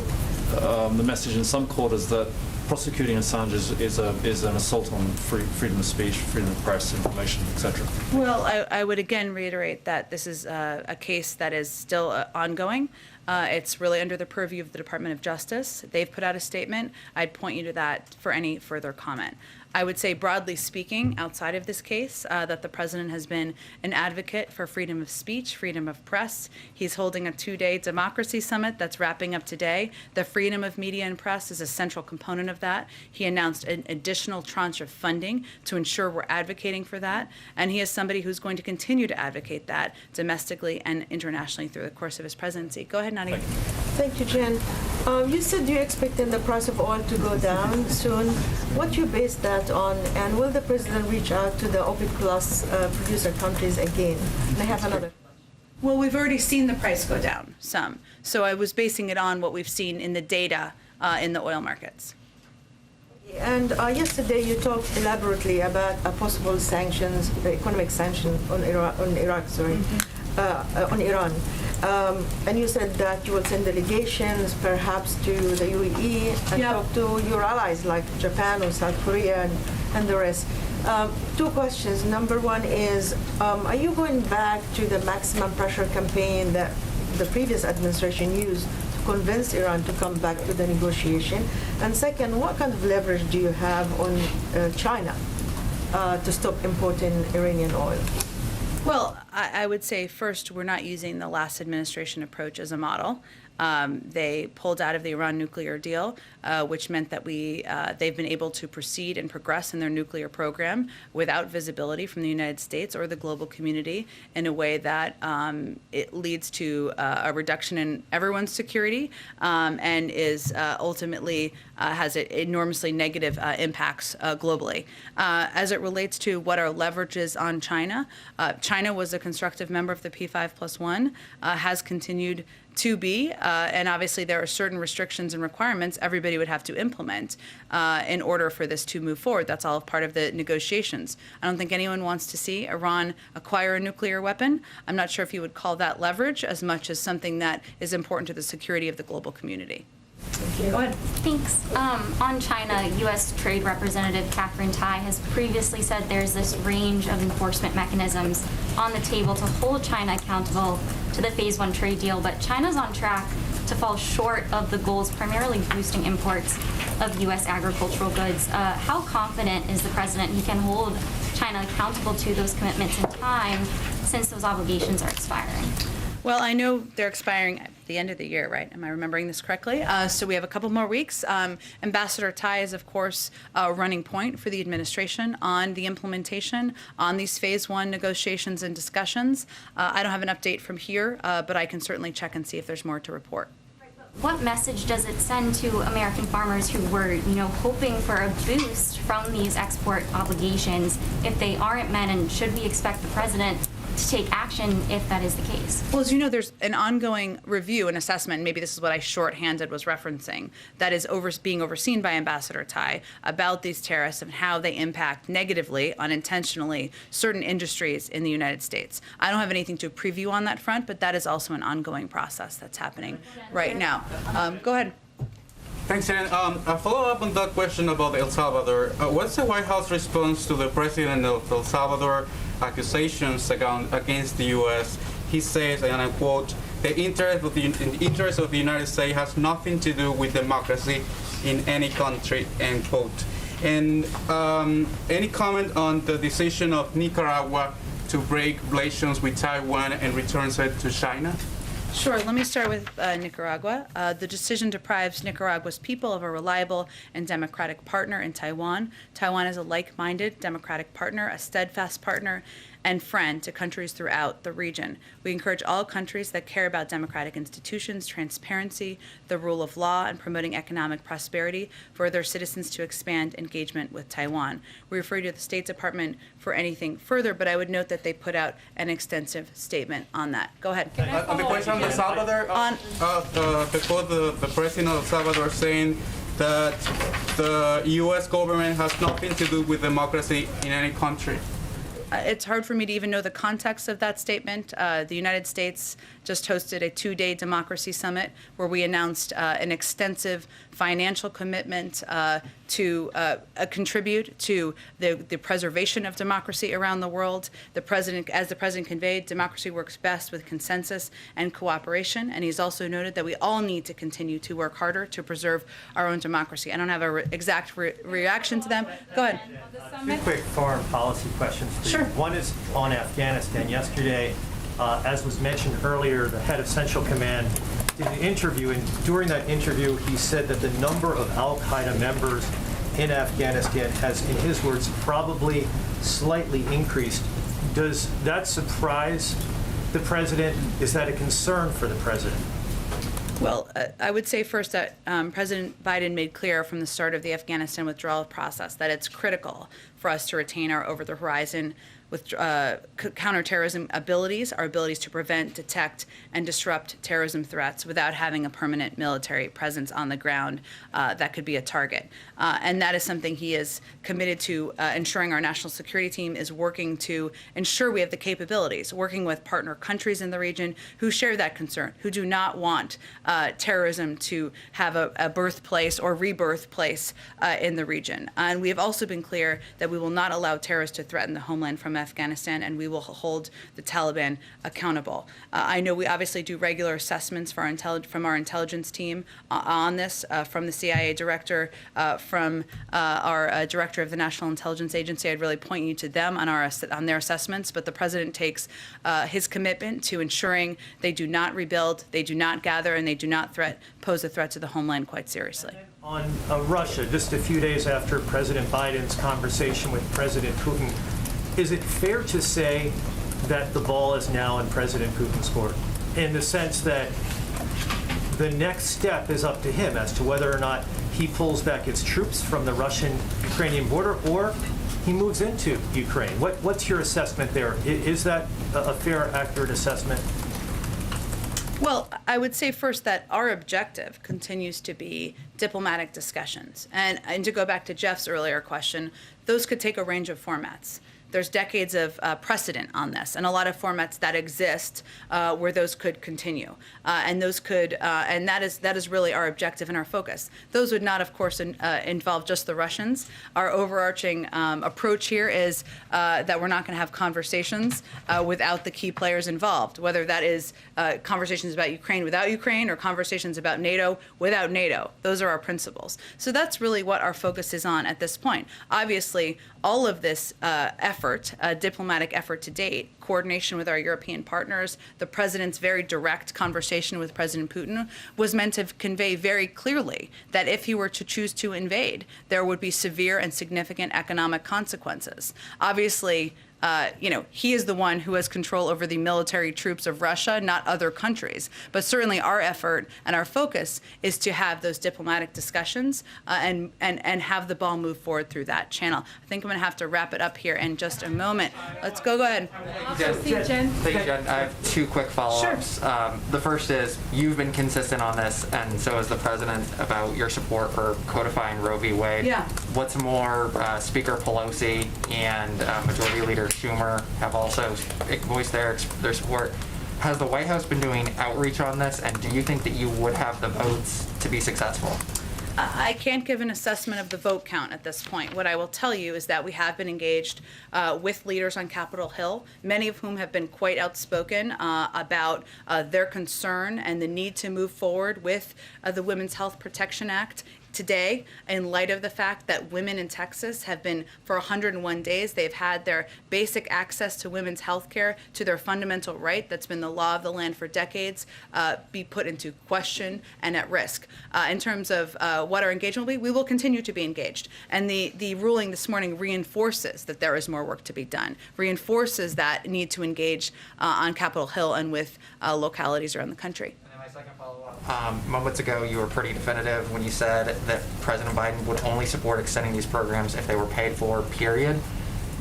the message in some quarters that prosecuting Assange is an assault on freedom of speech, freedom of press, information, etc.? Well, I would again reiterate that this is a case that is still ongoing. It's really under the purview of the Department of Justice. They've put out a statement. I'd point you to that for any further comment. I would say, broadly speaking, outside of this case, that the president has been an advocate for freedom of speech, freedom of press. He's holding a 2-day democracy summit that's wrapping up today. The freedom of media and press is a central component of that. He announced an additional tranche of funding to ensure we're advocating for that. And he is somebody who's going to continue to advocate that domestically and internationally through the course of his presidency. Go ahead, Nadia. Thank you, Jen. You said you're expecting the price of oil to go down soon. What do you base that on, and will the president reach out to the OPEC Plus producer countries again? And I have another. Well, we've already seen the price go down some. So I was basing it on what we've seen in the data in the oil markets. And yesterday you talked elaborately about a possible sanctions, economic sanction on Iraq, on Iran. And you said that you will send delegations perhaps to the UAE and talk to your allies like Japan or South Korea and the rest. 2 questions. Number one is, are you going back to the maximum pressure campaign that the previous administration used to convince Iran to come back to the negotiation? And second, what kind of leverage do you have on China to stop importing Iranian oil? Well, I would say first, we're not using the last administration approach as a model. They pulled out of the Iran nuclear deal, which meant that they've been able to proceed and progress in their nuclear program without visibility from the United States or the global community in a way that it leads to a reduction in everyone's security and is ultimately has enormously negative impacts globally. As it relates to what our leverage is on China, China was a constructive member of the P5+1, has continued to be, and obviously there are certain restrictions and requirements everybody would have to implement in order for this to move forward. That's all part of the negotiations. I don't think anyone wants to see Iran acquire a nuclear weapon. I'm not sure if you would call that leverage as much as something that is important to the security of the global community. Go ahead. Thanks. On China, U.S. Trade Representative Catherine Tai has previously said there's this range of enforcement mechanisms on the table to hold China accountable to the Phase 1 trade deal, but China's on track to fall short of the goals, primarily boosting imports of U.S. agricultural goods. How confident is the president he can hold China accountable to those commitments in time, since those obligations are expiring? Well, I know they're expiring the end of the year, right? Am I remembering this correctly? So we have a couple more weeks. Ambassador Tai is, of course, a running point for the administration on the implementation on these phase 1 negotiations and discussions. I don't have an update from here, but I can certainly check and see if there's more to report. What message does it send to American farmers who were, hoping for a boost from these export obligations if they aren't met, and should we expect the president to take action if that is the case? Well, as you know, there's an ongoing review and assessment, and maybe this is what I shorthanded was referencing, that is being overseen by Ambassador Tai about these tariffs and how they impact negatively, unintentionally, certain industries in the United States. I don't have anything to preview on that front, but that is also an ongoing process that's happening right now. Go ahead. Thanks, Jen. A follow-up on that question about El Salvador. What's the White House response to the president of El Salvador accusations against the U.S.? He says, and I quote, the interest of the United States has nothing to do with democracy in any country, end quote. And any comment on the decision of Nicaragua to break relations with Taiwan and return it to China? Sure. Let me start with Nicaragua. The decision deprives Nicaragua's people of a reliable and democratic partner in Taiwan. Taiwan is a like-minded democratic partner, a steadfast partner, and friend to countries throughout the region. We encourage all countries that care about democratic institutions, transparency, the rule of law, and promoting economic prosperity for their citizens to expand engagement with Taiwan. We refer you to the State Department for anything further, but I would note that they put out an extensive statement on that. Go ahead. On the question of El Salvador, before the president of El Salvador saying that the U.S. government has nothing to do with democracy in any country. It's hard for me to even know the context of that statement. The United States just hosted a 2-day democracy summit where we announced an extensive financial commitment to contribute to the preservation of democracy around the world. As the president conveyed, democracy works best with consensus and cooperation, and he's also noted that we all need to continue to work harder to preserve our own democracy. I don't have an exact reaction to them. Go ahead. Two quick foreign policy questions, please. Sure. One is on Afghanistan. Yesterday, as was mentioned earlier, the head of Central Command did an interview, and during that interview, he said that the number of al-Qaeda members in Afghanistan has, in his words, probably slightly increased. Does that surprise the president? Is that a concern for the president? Well, I would say first that President Biden made clear from the start of the Afghanistan withdrawal process that it's critical for us to retain our over-the-horizon with counterterrorism abilities, our abilities to prevent, detect, and disrupt terrorism threats without having a permanent military presence on the ground that could be a target. And that is something he is committed to ensuring our national security team is working to ensure we have the capabilities, working with partner countries in the region who share that concern, who do not want terrorism to have a birthplace or rebirth place in the region. And we have also been clear that we will not allow terrorists to threaten the homeland from Afghanistan, and we will hold the Taliban accountable. I know we obviously do regular assessments for from our intelligence team on this, from the CIA director, from our director of the National Intelligence Agency. I'd really point you to them on their assessments, but the president takes his commitment to ensuring they do not rebuild, they do not gather, and they do not pose a threat to the homeland quite seriously. On Russia, just a few days after President Biden's conversation with President Putin, is it fair to say that the ball is now in President Putin's court, in the sense that the next step is up to him as to whether or not he pulls back its troops from the Russian-Ukrainian border or he moves into Ukraine? What's your assessment there? Is that a fair, accurate assessment? Well, I would say first that our objective continues to be diplomatic discussions. And to go back to Jeff's earlier question, those could take a range of formats. There's decades of precedent on this, and a lot of formats that exist where those could continue, and those could, and that is really our objective and our focus. Those would not, of course, involve just the Russians. Our overarching approach here is that we're not going to have conversations without the key players involved, whether that is conversations about Ukraine without Ukraine or conversations about NATO without NATO. Those are our principles. So that's really what our focus is on at this point. Obviously, all of this effort effort, diplomatic effort to date, coordination with our European partners, the president's very direct conversation with President Putin was meant to convey very clearly that if he were to choose to invade, there would be severe and significant economic consequences. Obviously, he is the one who has control over the military troops of Russia, not other countries. But certainly our effort and our focus is to have those diplomatic discussions and have the ball move forward through that channel. I think I'm going to have to wrap it up here in just a moment. Let's go ahead. Thank you, Jen. I have two quick follow-ups. Sure. The first is you've been consistent on this, and so has the president, about your support for codifying Roe v. Wade. Yeah. What's more, Speaker Pelosi and Majority Leader Schumer have also voiced their support. Has the White House been doing outreach on this, and do you think that you would have the votes to be successful? I can't give an assessment of the vote count at this point. What I will tell you is that we have been engaged with leaders on Capitol Hill, many of whom have been quite outspoken about their concern and the need to move forward with the Women's Health Protection Act. Today, in light of the fact that women in Texas have been, for 101 days, they've had their basic access to women's health care, to their fundamental right that's been the law of the land for decades, be put into question and at risk. In terms of what our engagement will be, we will continue to be engaged. And the ruling this morning reinforces that there is more work to be done, reinforces that need to engage on Capitol Hill and with localities around the country. Moments ago, you were pretty definitive when you said that President Biden would only support extending these programs if they were paid for, period.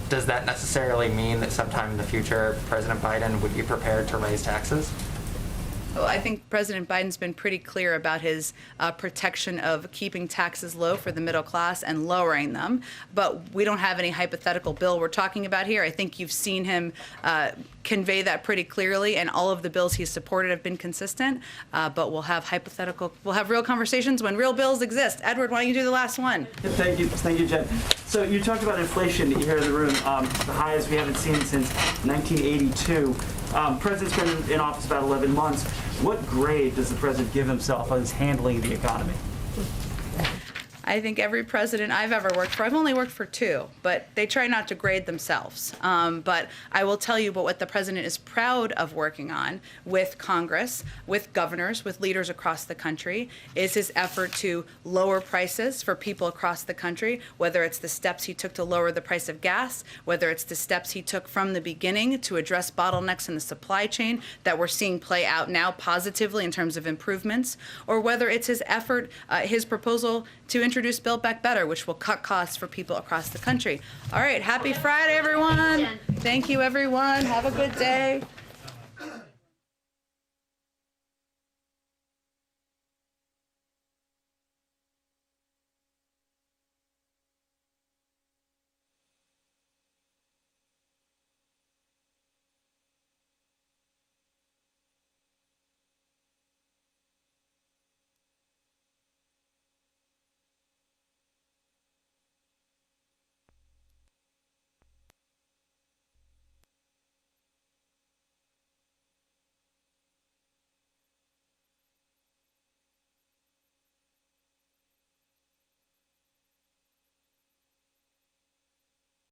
Does that necessarily mean that sometime in the future, President Biden would be prepared to raise taxes? Well, I think President Biden's been pretty clear about his protection of keeping taxes low for the middle class and lowering them. But we don't have any hypothetical bill we're talking about here. I think you've seen him convey that pretty clearly, and all of the bills he's supported have been consistent. But we'll have real conversations when real bills exist. Edward, why don't you do the last one? Thank you, Jen. So you talked about inflation here in the room, the highest we haven't seen since 1982. President's been in office about 11 months. What grade does the president give himself on his handling the economy? I think every president I've ever worked for, I've only worked for two, but they try not to grade themselves. But I will tell you what the president is proud of working on with Congress, with governors, with leaders across the country, is his effort to lower prices for people across the country, whether it's the steps he took to lower the price of gas, whether it's the steps he took from the beginning to address bottlenecks in the supply chain that we're seeing play out now positively in terms of improvements, or whether it's his effort, his proposal to introduce Build Back Better, which will cut costs for people across the country. All right, happy Friday, everyone. Thank you, everyone. Have a good day.